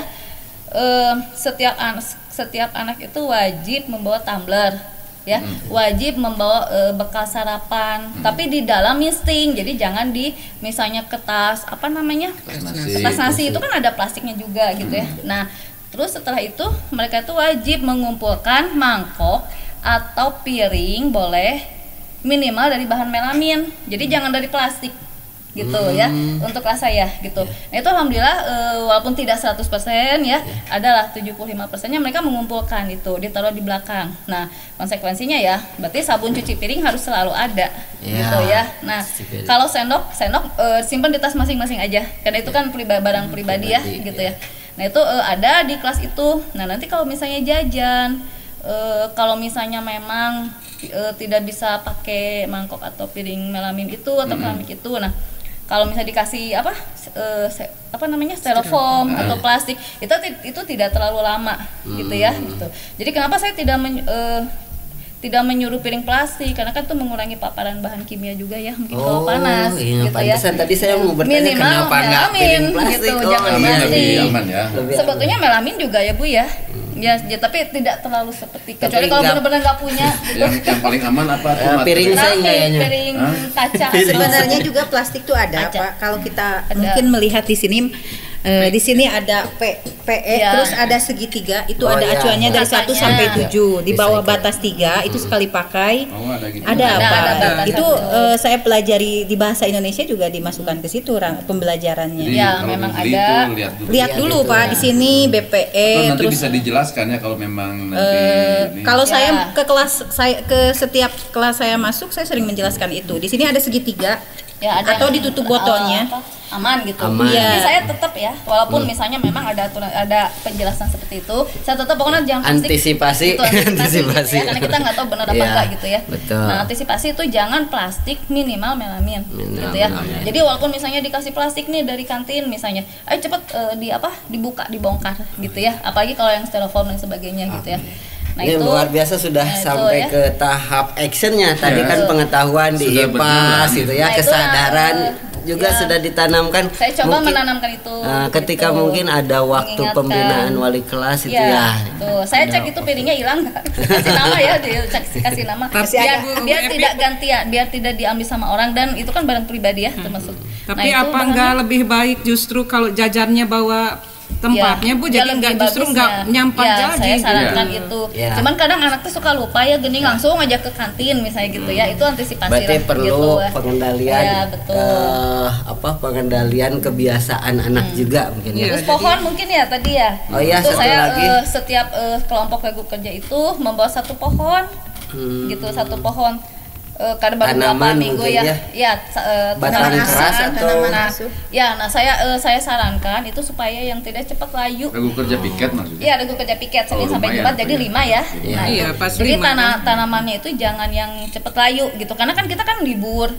setiap anak itu wajib membawa tumbler ya, wajib membawa bekal sarapan, tapi di dalam misting, jadi jangan di misalnya kertas kertas nasi itu kan ada plastiknya juga gitu ya. Nah terus setelah itu mereka itu wajib mengumpulkan mangkok atau piring, boleh minimal dari bahan melamin, jadi jangan dari plastik gitu ya, untuk kelas saya gitu. Nah itu alhamdulillah walaupun tidak 100% ya, adalah 75%-nya mereka mengumpulkan itu, ditaruh di belakang. Nah konsekuensinya ya, berarti sabun cuci piring harus selalu ada gitu ya. Nah kalau sendok simpan di tas masing-masing aja, karena itu kan barang pribadi ya gitu ya. Nah itu ada di kelas itu. Nah nanti kalau misalnya jajan, kalau misalnya memang tidak bisa pakai mangkok atau piring melamin itu atau keramik itu, nah kalau misalnya dikasih styrofoam atau plastik itu tidak terlalu lama gitu ya gitu. Jadi kenapa saya tidak menyuruh piring plastik, karena kan itu mengurangi paparan bahan kimia juga ya, mungkin kalau panas gitu ya. Tadi saya mau bertanya kenapa nggak piring plastik gitu, jangan plastik. Lebih aman ya. Sebetulnya melamin juga ya Bu ya. Ya, tapi tidak terlalu seperti, kecuali kalau benar-benar nggak punya. Yang paling aman apa? Piring piring kaca. Sebenarnya juga plastik tuh ada Pak. Kalau kita mungkin melihat di sini ada PE terus ada segitiga, itu ada acuannya dari 1 sampai 7. Di bawah batas 3 itu sekali pakai. Ada apa? Itu saya pelajari di bahasa Indonesia juga dimasukkan ke situ pembelajarannya. Ya, memang ada. Lihat dulu Pak di sini BPE. Nanti bisa dijelaskan ya kalau memang nanti kalau saya ke setiap kelas saya masuk, saya sering menjelaskan itu. Di sini ada segitiga. Ya, ada atau ditutup botolnya aman gitu. Ya. Jadi saya tetap ya, walaupun misalnya memang ada penjelasan seperti itu, saya tetap pokoknya jangan antisipasi ya, karena kita nggak tahu benar apa enggak gitu ya. Betul. Nah antisipasi itu jangan plastik, minimal melamin gitu ya. Jadi walaupun misalnya dikasih plastik nih dari kantin misalnya, ayo cepet dibongkar gitu ya, apalagi kalau yang styrofoam dan sebagainya gitu ya. Nah, ini luar biasa sudah sampai ke tahap actionnya. Tadi kan pengetahuan di IPAS gitu ya, kesadaran juga sudah ditanamkan. Saya coba menanamkan itu. Ketika mungkin ada waktu pembinaan wali kelas itu ya. Tuh, saya cek itu piringnya hilang nggak? Kasih nama ya, kasih nama. Biar tidak gantian, biar tidak diambil sama orang, dan itu kan barang pribadi ya termasuk. Tapi apa enggak lebih baik justru kalau jajannya bawa tempatnya Bu, jadi nggak justru nggak nyampah jadi. Saya sarankan itu. Cuman kadang anak tuh suka lupa ya, gening langsung aja ke kantin misalnya gitu ya. Itu antisipasi. Berarti perlu gitu, pengendalian. Ya, betul. Pengendalian kebiasaan anak juga mungkin ya. Terus pohon mungkin ya tadi ya. Oh iya, itu satu saya lagi. Setiap kelompok Lego kerja itu membawa satu pohon. Gitu, satu pohon. Karena baru beberapa minggu batang keras atau nah saya sarankan itu supaya yang tidak cepat layu. Regu kerja piket maksudnya? Iya, regu kerja piket Senin sampai Jumat jadi 5 ya. Nah, jadi tanamannya itu jangan yang cepat layu gitu, karena kan kita kan libur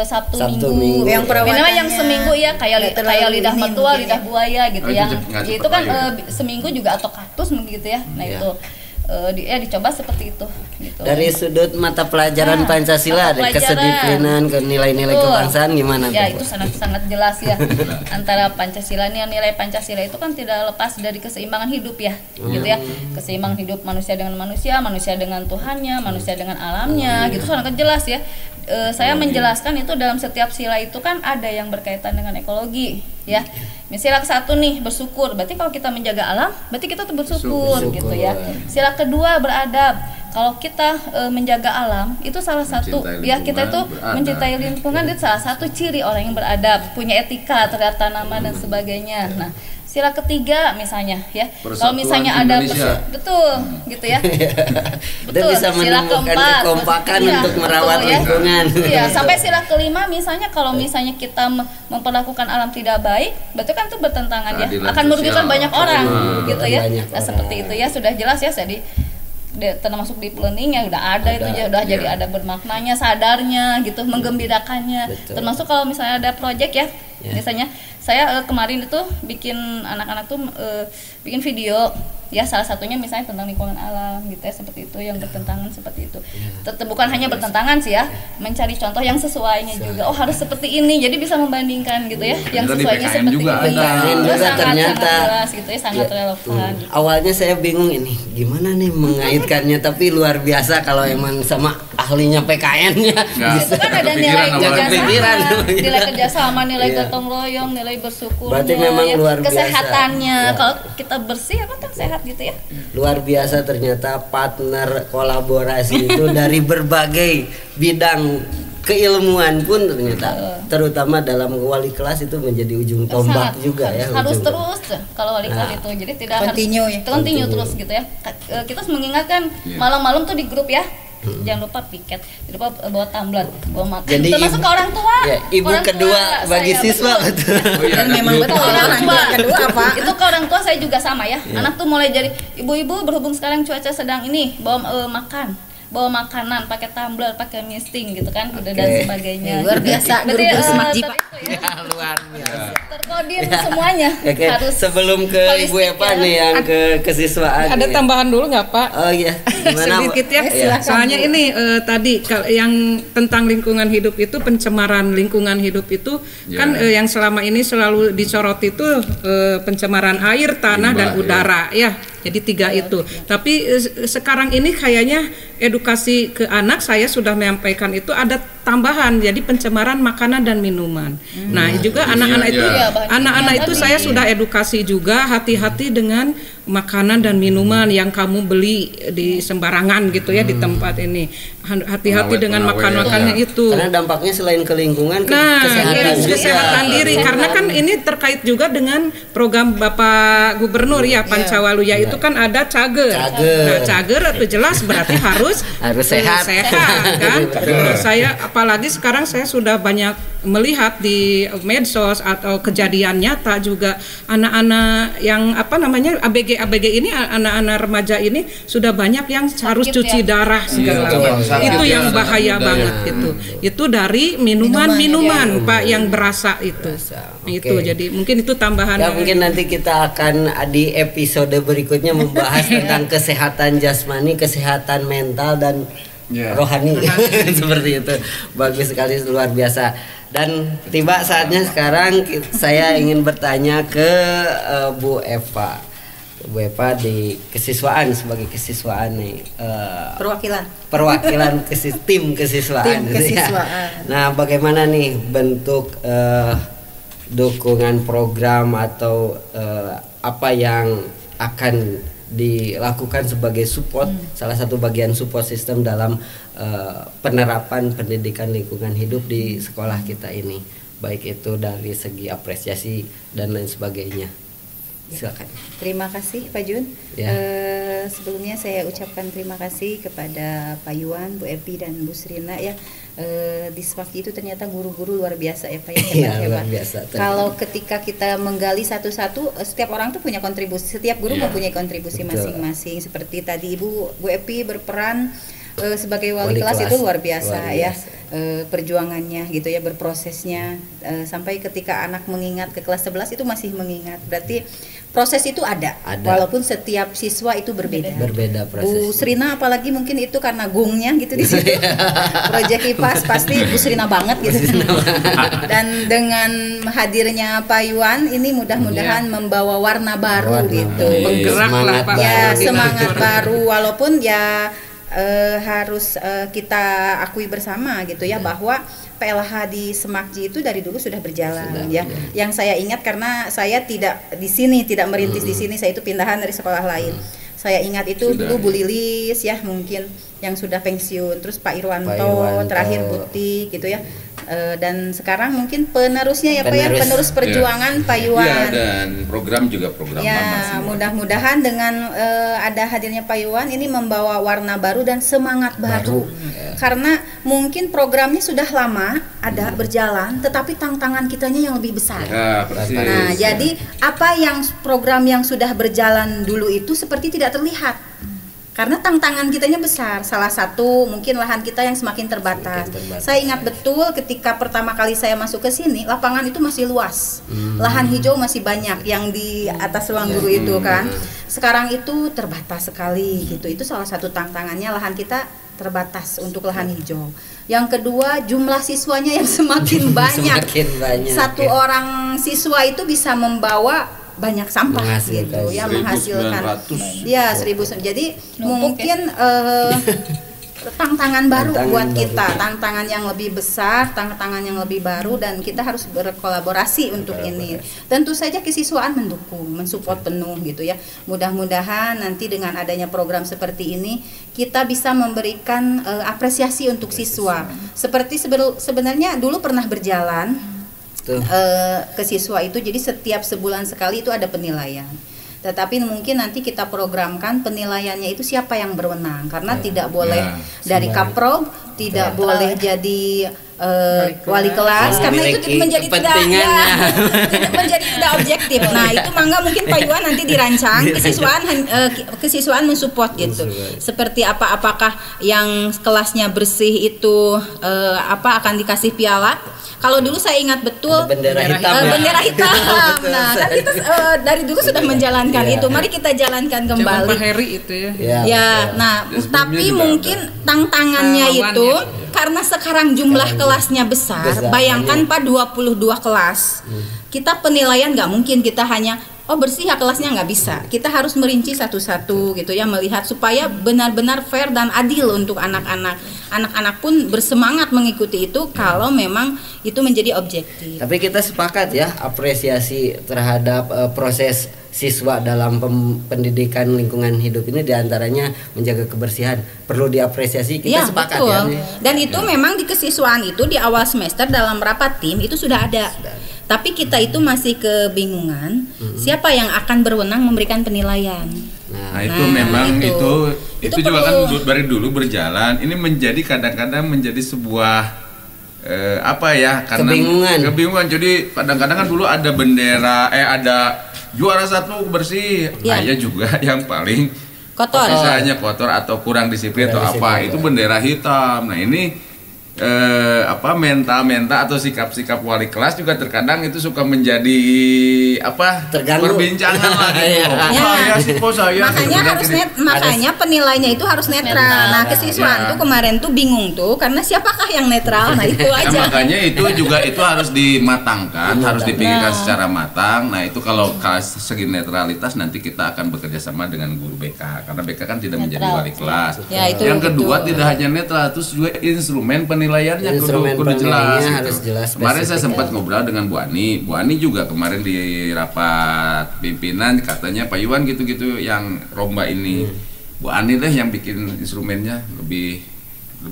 Sabtu Minggu. Yang minimal yang seminggu ya kayak lidah mertua, lidah buaya gitu yang itu kan seminggu juga, atau kaktus mungkin gitu ya. Nah itu dicoba seperti itu gitu. Dari sudut mata pelajaran Pancasila ada kedisiplinan, ke nilai-nilai kebangsaan gimana ya itu sangat jelas ya. Antara Pancasila ini, nilai Pancasila itu kan tidak lepas dari keseimbangan hidup ya gitu ya. Keseimbangan hidup manusia dengan manusia dengan Tuhannya, manusia dengan alamnya gitu, sangat jelas ya. Saya menjelaskan itu dalam setiap sila itu kan ada yang berkaitan dengan ekologi ya. Sila ke-1 nih bersyukur, berarti kalau kita menjaga alam berarti kita tuh bersyukur gitu ya. Sila kedua beradab, kalau kita menjaga alam itu salah satu ya, kita itu mencintai lingkungan, itu salah satu ciri orang yang beradab, punya etika terhadap tanaman dan sebagainya. Nah sila ketiga misalnya ya, kalau misalnya ada betul gitu ya. Betul. Bisa sila keempat kekompakan untuk merawat lingkungan. Iya, sampai sila kelima misalnya kalau misalnya kita memperlakukan alam tidak baik, berarti kan itu bertentangan ya, akan merugikan banyak orang gitu ya. Nah seperti itu ya, sudah jelas ya. Jadi termasuk di planning ya udah ada itu ya, udah jadi ada bermaknanya, sadarnya gitu, menggembirakannya. Termasuk kalau misalnya ada project ya, misalnya saya kemarin itu bikin anak-anak tuh bikin video ya, salah satunya misalnya tentang lingkungan alam gitu ya, seperti itu, yang bertentangan seperti itu. Bukan hanya bertentangan sih ya, mencari contoh yang sesuainya juga. Oh harus seperti ini, jadi bisa membandingkan gitu ya, yang sesuainya seperti juga ini. Juga ternyata sangat jelas gitu ya, sangat relevan. Gitu. Awalnya saya bingung ini gimana nih mengaitkannya, tapi luar biasa kalau emang sama ahlinya PKN-nya. Itu kan ada nilai kerjasama, nilai kerjasama, nilai gotong royong, nilai bersyukurnya, berarti memang ya, luar biasa. Kesehatannya, kalau kita bersih apa kan sehat gitu ya. Luar biasa ternyata partner kolaborasi itu dari berbagai bidang keilmuan pun ternyata, terutama dalam wali kelas itu menjadi ujung tombak juga ya. Harus terus kalau wali kelas itu, jadi tidak continue terus gitu ya. Kita harus mengingatkan malam-malam tuh di grup ya. Jangan lupa piket, jangan lupa bawa tumbler, bawa makan. Jadi termasuk ke orang tua. Ya, ibu orang kedua bagi siswa betul. Dan memang betul orang kedua apa? Itu ke orang tua saya juga sama ya. Anak tuh mulai jadi ibu-ibu, berhubung sekarang cuaca sedang ini, bawa bawa makanan pakai tumbler, pakai misting gitu kan, dan sebagainya. Luar biasa, guru-guru smart jipa. Ya, luar biasa. Terkodir semuanya. Harus sebelum ke Ibu Eva nih yang ke kesiswaan. Ada tambahan dulu nggak Pak? Oh iya. Gimana? Sedikit ya. Soalnya ini tadi yang tentang lingkungan hidup itu, pencemaran lingkungan hidup itu kan yang selama ini selalu disorot itu pencemaran air, tanah, dan udara ya. Jadi 3 itu. Tapi sekarang ini kayaknya edukasi ke anak saya sudah menyampaikan itu ada tambahan, jadi pencemaran makanan dan minuman. Nah juga anak-anak itu saya sudah edukasi juga, hati-hati dengan makanan dan minuman yang kamu beli di sembarangan gitu ya, di tempat ini. Hati-hati dengan makan-makannya itu. Karena dampaknya selain ke lingkungan, kesehatan diri. Karena kan ini terkait juga dengan program Bapak Gubernur ya, Pancawaluya itu kan ada cager. Nah, cager itu jelas berarti harus sehat kan. Saya apalagi sekarang saya sudah banyak melihat di medsos atau kejadian nyata juga, anak-anak yang ABG ini, anak-anak remaja ini sudah banyak yang harus cuci darah segala macam. Itu yang bahaya banget itu dari minuman Pak yang berasa itu. Itu jadi mungkin itu tambahan. Ya mungkin nanti kita akan di episode berikutnya membahas tentang kesehatan jasmani, kesehatan mental dan rohani. Seperti itu. Bagus sekali, luar biasa. Dan tiba saatnya sekarang saya ingin bertanya ke Bu Eva. Bu Eva di kesiswaan, sebagai kesiswaan nih perwakilan tim kesiswaan. Tim kesiswaan. Nah, bagaimana nih bentuk dukungan program atau apa yang akan dilakukan sebagai support, salah satu bagian support sistem dalam penerapan pendidikan lingkungan hidup di sekolah kita ini, baik itu dari segi apresiasi dan lain sebagainya. Silakan. Terima kasih Pak Jun. Ya. Sebelumnya saya ucapkan terima kasih kepada Pak Yuan, Bu Epi dan Bu Srina ya. Di SMAKJI itu ternyata guru-guru luar biasa ya Pak ya, hebat. Kalau ketika kita menggali satu-satu, setiap orang tuh punya kontribusi, setiap guru mempunyai kontribusi masing-masing. Seperti tadi Bu Epi berperan sebagai wali kelas itu luar biasa ya, perjuangannya gitu ya, berprosesnya sampai ketika anak mengingat ke kelas 11 itu masih mengingat, berarti proses itu ada. Walaupun setiap siswa itu berbeda proses. Bu Srina apalagi mungkin itu karena gongnya gitu di situ. Proyek IPAS pasti Bu Srina banget gitu. Dan dengan hadirnya Pak Yuan ini mudah-mudahan membawa warna baru gitu, menggerak Pak ya, semangat baru, walaupun ya harus kita akui bersama gitu ya, bahwa PLH di SMAKJI itu dari dulu sudah berjalan ya. Yang saya ingat karena saya tidak di sini, tidak merintis di sini, saya itu pindahan dari sekolah lain. Saya ingat itu dulu Bu Lilis ya, mungkin yang sudah pensiun, terus Pak Irwanto, terakhir Butik gitu ya. Dan sekarang mungkin penerusnya ya Pak ya, penerus perjuangan Pak Yuan. Ya, dan program juga program ya, mudah-mudahan dengan ada hadirnya Pak Yuan ini membawa warna baru dan semangat baru. Karena mungkin programnya sudah lama ada berjalan, tetapi tantangan kitanya yang lebih besar. Nah, jadi apa yang program yang sudah berjalan dulu itu seperti tidak terlihat. Karena tantangan kitanya besar. Salah satu mungkin lahan kita yang semakin terbatas. Saya ingat betul ketika pertama kali saya masuk ke sini, lapangan itu masih luas. Lahan hijau masih banyak yang di atas ruang guru itu kan. Sekarang itu terbatas sekali gitu. Itu salah satu tantangannya, lahan kita terbatas untuk lahan hijau. Yang kedua, jumlah siswanya yang semakin banyak. Satu orang siswa itu bisa membawa banyak sampah gitu ya, menghasilkan ya 1000. Jadi mungkin tantangan baru buat kita, tantangan yang lebih besar, tantangan yang lebih baru, dan kita harus berkolaborasi untuk ini. Tentu saja kesiswaan mendukung, mensupport penuh gitu ya. Mudah-mudahan nanti dengan adanya program seperti ini kita bisa memberikan apresiasi untuk siswa. Seperti sebenarnya dulu pernah berjalan ke siswa itu, jadi setiap sebulan sekali itu ada penilaian. Tetapi mungkin nanti kita programkan penilaiannya itu siapa yang berwenang, karena tidak boleh dari Kaprog, tidak boleh jadi wali kelas, karena itu menjadi tidak objektif. Nah itu mangga mungkin Pak Yuan nanti dirancang kesiswaan mensupport gitu. Seperti apakah yang kelasnya bersih itu akan dikasih piala. Kalau dulu saya ingat betul bendera hitam. Nah kan kita dari dulu sudah menjalankan itu. Mari kita jalankan kembali. Pak Heri itu ya. Nah tapi mungkin tantangannya itu karena sekarang jumlah kelasnya besar. Bayangkan Pak 22 kelas. Kita penilaian nggak mungkin kita hanya bersih ya kelasnya, nggak bisa. Kita harus merinci satu-satu gitu ya, melihat supaya benar-benar fair dan adil untuk anak-anak. Anak-anak pun bersemangat mengikuti itu kalau memang itu menjadi objektif. Tapi kita sepakat ya, apresiasi terhadap proses siswa dalam pendidikan lingkungan hidup ini, diantaranya menjaga kebersihan, perlu diapresiasi. Kita sepakat betul. Ya. Dan itu memang di kesiswaan itu di awal semester dalam rapat tim itu sudah ada. Tapi kita itu masih kebingungan siapa yang akan berwenang memberikan penilaian. Nah itu memang itu juga kan dari dulu berjalan. Ini menjadi kadang-kadang menjadi sebuah karena kebingungan. Jadi kadang-kadang kan dulu ada bendera, ada juara 1 bersih, ada juga yang paling kotor, misalnya kotor atau kurang disiplin atau apa, itu bendera hitam. Nah ini mental atau sikap-sikap wali kelas juga terkadang itu suka menjadi perbincangan lah gitu. Makanya penilainya itu harus netral. Nah kesiswaan tuh kemarin tuh bingung tuh karena siapakah yang netral. Nah itu aja. Makanya itu juga itu harus dimatangkan, harus dipikirkan secara matang. Nah itu kalau segi netralitas nanti kita akan bekerja sama dengan guru BK, karena BK kan tidak menjadi wali kelas. Yang kedua tidak hanya netral, terus juga instrumen penilaian penilaiannya kudu jelas. Harus jelas. Kemarin saya sempat ngobrol dengan Bu Ani. Bu Ani juga kemarin di rapat pimpinan katanya Pak Iwan gitu-gitu yang lomba ini. Bu Ani deh yang bikin instrumennya lebih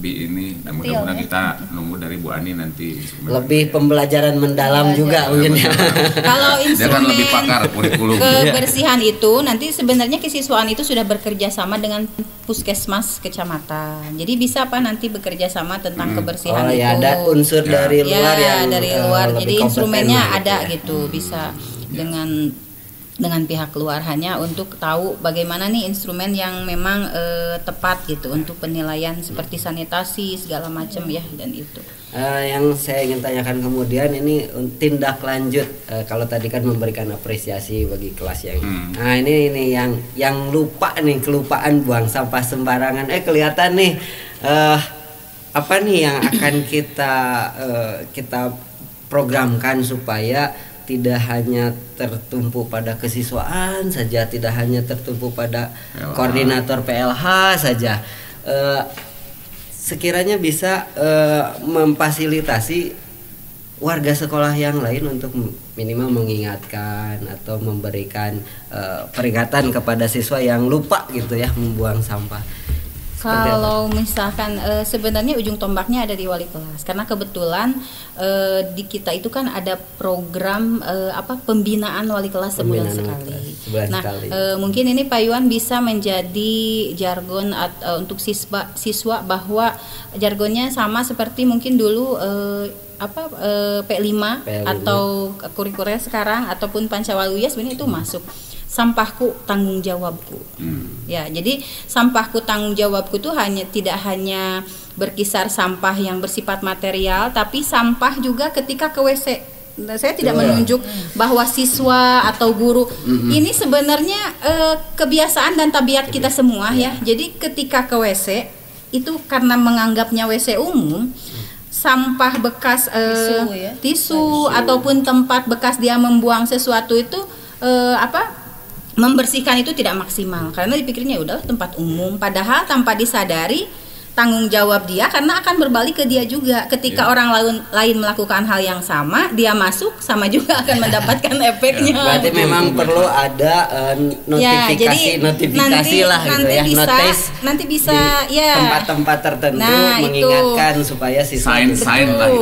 ini, dan mudah-mudahan kita nunggu dari Bu Ani nanti lebih pembelajaran mendalam juga mungkin ya. Kalau instrumen lebih pakar kurikulum kebersihan itu nanti sebenarnya kesiswaan itu sudah bekerja sama dengan puskesmas kecamatan. Jadi bisa Pak nanti bekerja sama tentang kebersihan itu. Ya ada unsur dari luar yang dari luar. Jadi instrumennya ada ya. gitu, bisa dengan pihak luar hanya untuk tahu bagaimana nih instrumen yang memang tepat gitu untuk penilaian seperti sanitasi segala macam ya, dan itu. Yang saya ingin tanyakan kemudian ini tindak lanjut, kalau tadi kan memberikan apresiasi bagi kelas yang nah ini yang lupa nih, kelupaan buang sampah sembarangan. Kelihatan nih apa nih yang akan kita programkan supaya tidak hanya tertumpu pada kesiswaan saja, tidak hanya tertumpu pada koordinator PLH saja. Sekiranya bisa memfasilitasi warga sekolah yang lain untuk minimal mengingatkan atau memberikan peringatan kepada siswa yang lupa gitu ya membuang sampah. Kalau misalkan sebenarnya ujung tombaknya ada di wali kelas, karena kebetulan di kita itu kan ada program pembinaan wali kelas sebulan sekali. Mungkin ini Pak Iwan bisa menjadi jargon untuk siswa bahwa jargonnya sama seperti mungkin dulu P5 atau kurikulum sekarang ataupun Pancawaluya sebenarnya itu masuk. Sampahku tanggung jawabku. Ya, jadi sampahku tanggung jawabku itu tidak hanya berkisar sampah yang bersifat material, tapi sampah juga ketika ke WC. Saya tidak menunjuk bahwa siswa atau guru ini sebenarnya kebiasaan dan tabiat kita semua ya. Jadi ketika ke WC itu karena menganggapnya WC umum, sampah bekas tisu ataupun tempat bekas dia membuang sesuatu itu membersihkan itu tidak maksimal karena dipikirnya udah tempat umum, padahal tanpa disadari tanggung jawab dia karena akan berbalik ke dia juga ketika orang lain melakukan hal yang sama, dia masuk sama juga akan mendapatkan efeknya. Berarti memang perlu ada notifikasi lah gitu ya, nanti bisa ya tempat-tempat tertentu mengingatkan supaya siswa sign lah.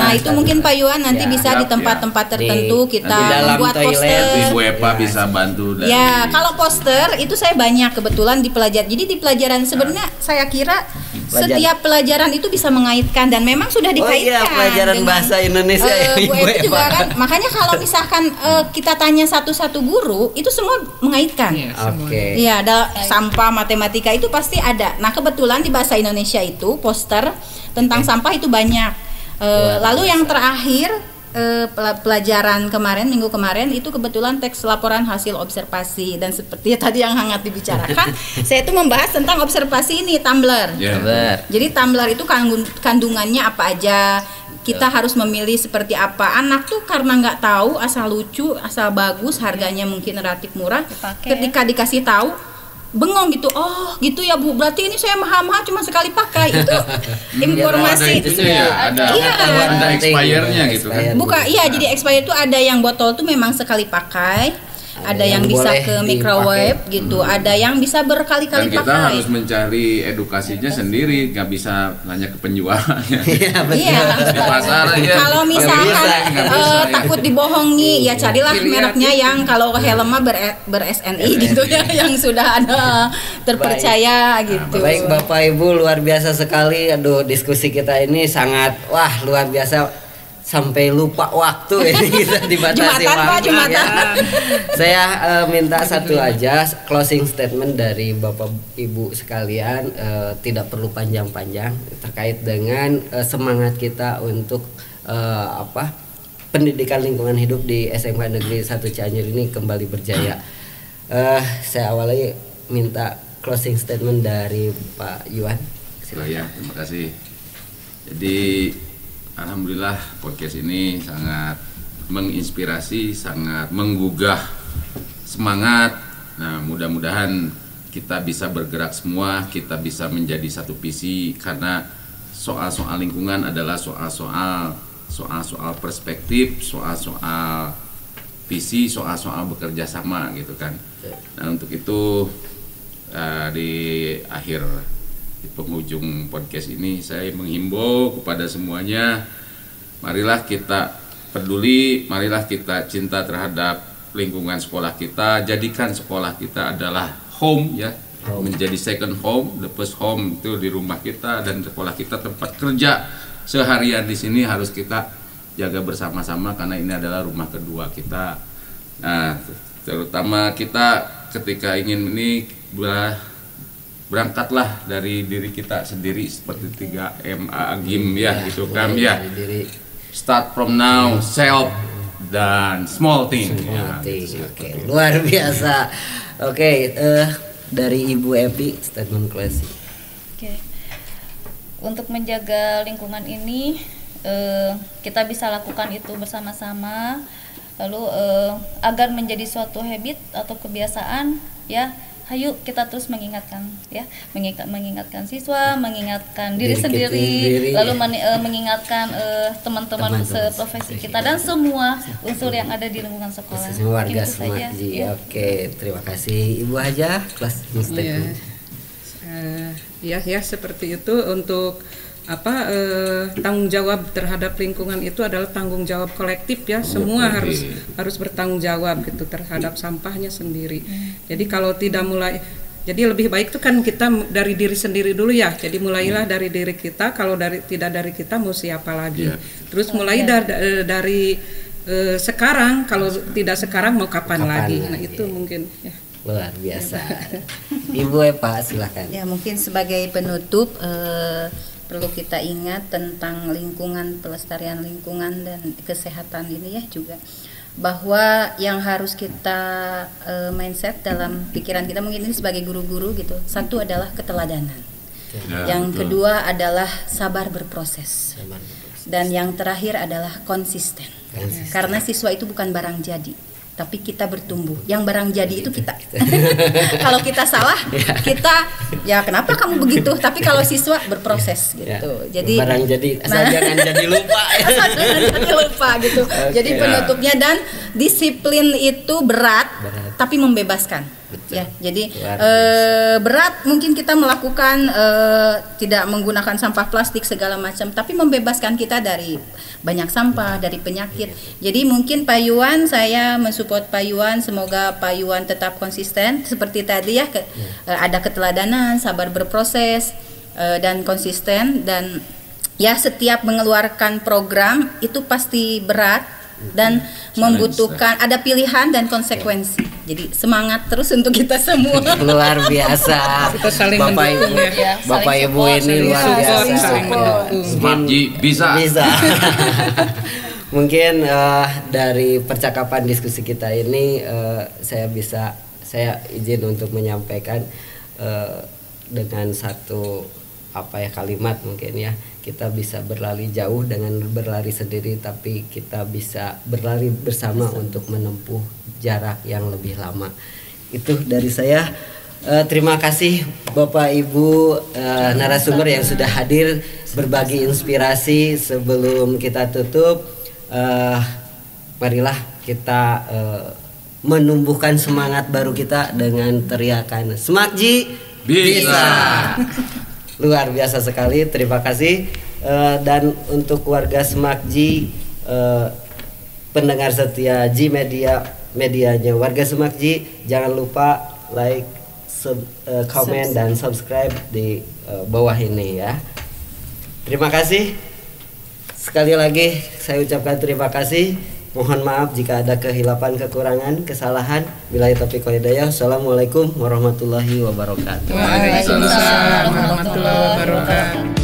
Nah, itu mungkin Pak Yuan nanti bisa di tempat-tempat tertentu kita membuat poster. Ibu Epa bisa bantu. Ya, kalau poster itu saya banyak kebetulan di pelajaran. Jadi di pelajaran sebenarnya saya kira setiap pelajaran itu bisa mengaitkan dan memang sudah dikaitkan. Pelajaran dengan, bahasa Indonesia Bu Epi juga kan. Makanya kalau misalkan kita tanya satu-satu guru itu semua mengaitkan. Iya, ada sampah, matematika itu pasti ada. Nah, kebetulan di bahasa Indonesia itu poster tentang sampah itu banyak. Lalu yang terakhir pelajaran minggu kemarin itu kebetulan teks laporan hasil observasi, dan seperti tadi yang hangat dibicarakan saya itu membahas tentang observasi ini tumbler. Jadi tumbler itu kandungannya apa aja, kita harus memilih seperti apa. Anak tuh karena nggak tahu, asal lucu, asal bagus, harganya mungkin relatif murah, ketika dikasih tahu bengong gitu. Oh gitu ya Bu, berarti ini saya mahal-mahal cuma sekali pakai. Itu informasi ada expirednya gitu kan. Jadi expired itu ada yang botol tuh memang sekali pakai, ada yang bisa ke microwave gitu, ada yang bisa berkali-kali pakai. Dan kita harus mencari edukasinya sendiri, nggak bisa hanya ke penjualnya. Di pasar aja. Kalau misalkan takut dibohongi, ya carilah mereknya yang kalau helmnya ber-SNI gitu ya, yang sudah ada terpercaya gitu. Baik Bapak Ibu, luar biasa sekali. Aduh, diskusi kita ini sangat luar biasa. Sampai lupa waktu ini kita dibatasi waktu. Saya minta satu aja closing statement dari Bapak Ibu sekalian, tidak perlu panjang-panjang, terkait dengan semangat kita untuk pendidikan lingkungan hidup di SMK Negeri 1 Cianjur ini kembali berjaya. Saya awali minta closing statement dari Pak Yuan. Ya, terima kasih. Jadi alhamdulillah podcast ini sangat menginspirasi, sangat menggugah semangat. Nah, mudah-mudahan kita bisa bergerak semua, kita bisa menjadi satu visi, karena soal-soal lingkungan adalah soal-soal perspektif, soal-soal visi, soal-soal bekerja sama gitu kan. Nah untuk itu di akhir di penghujung podcast ini saya menghimbau kepada semuanya, marilah kita peduli, marilah kita cinta terhadap lingkungan sekolah kita, jadikan sekolah kita adalah home ya, menjadi second home, the first home itu di rumah kita, dan sekolah kita tempat kerja seharian di sini harus kita jaga bersama-sama karena ini adalah rumah kedua kita. Nah, terutama kita ketika ingin ini berangkatlah dari diri kita sendiri seperti 3M Agim ya gitu kan ya. Start from now, self dan small thing. Oke, luar biasa. Oke, dari Ibu Epi statement closing. Oke. Untuk menjaga lingkungan ini kita bisa lakukan itu bersama-sama. Lalu agar menjadi suatu habit atau kebiasaan ya, hayu kita terus mengingatkan ya, mengingatkan siswa, mengingatkan diri sendiri, lalu mengingatkan teman-teman seprofesi kita dan semua unsur yang ada di lingkungan sekolah. Semua warga Semakji. Ya. Oke, terima kasih Ibu Haja. Closing statement. Ya seperti itu. Untuk tanggung jawab terhadap lingkungan itu adalah tanggung jawab kolektif ya, semua harus bertanggung jawab gitu terhadap sampahnya sendiri. Jadi kalau tidak mulai, jadi lebih baik itu kan kita dari diri sendiri dulu ya. Jadi mulailah dari diri kita, kalau tidak dari kita mau siapa lagi. Terus mulai dari sekarang, kalau tidak sekarang mau kapan lagi. Nah itu mungkin ya. Luar biasa. Ibu Eva silakan. Ya mungkin sebagai penutup perlu kita ingat tentang lingkungan, pelestarian lingkungan dan kesehatan ini ya juga, bahwa yang harus kita mindset dalam pikiran kita mungkin ini sebagai guru-guru gitu, satu adalah keteladanan, yang kedua adalah sabar berproses, dan yang terakhir adalah konsisten. Karena siswa itu bukan barang jadi, tapi kita bertumbuh. Yang barang jadi itu kita. Kalau kita salah, kita ya kenapa kamu begitu? Tapi kalau siswa berproses gitu. Jadi barang jadi asal jangan jadi lupa. Asal jangan jadi lupa gitu. Jadi penutupnya, dan disiplin itu berat. Tapi membebaskan. Betul. Ya, jadi berat mungkin kita melakukan tidak menggunakan sampah plastik segala macam, tapi membebaskan kita dari banyak sampah, dari penyakit. Jadi mungkin Pak Yuan, saya mensupport Pak Yuan, semoga Pak Yuan tetap konsisten seperti tadi ya, ada keteladanan, sabar berproses dan konsisten, dan ya setiap mengeluarkan program itu pasti berat dan membutuhkan ada pilihan dan konsekuensi. Jadi semangat terus untuk kita semua. Luar biasa. Kita saling mendukung ya. Bapak Ibu ini luar biasa. Semakji bisa. Mungkin dari percakapan diskusi kita ini saya izin untuk menyampaikan dengan satu kalimat mungkin ya. Kita bisa berlari jauh dengan berlari sendiri, tapi kita bisa berlari bersama untuk menempuh jarak yang lebih lama. Itu dari saya. Terima kasih Bapak Ibu narasumber yang sudah hadir berbagi inspirasi. Sebelum kita tutup, marilah kita menumbuhkan semangat baru kita dengan teriakan Semakji bisa. Luar biasa sekali, terima kasih. Dan untuk warga Semakji, pendengar setia Ji medianya warga Semakji, jangan lupa like, comment dan subscribe di bawah ini ya. Terima kasih. Sekali lagi saya ucapkan terima kasih. Mohon maaf jika ada kehilapan, kekurangan, kesalahan. Billahi taufiq wal hidayah. Assalamualaikum warahmatullahi wabarakatuh. Waalaikumsalam warahmatullahi wabarakatuh.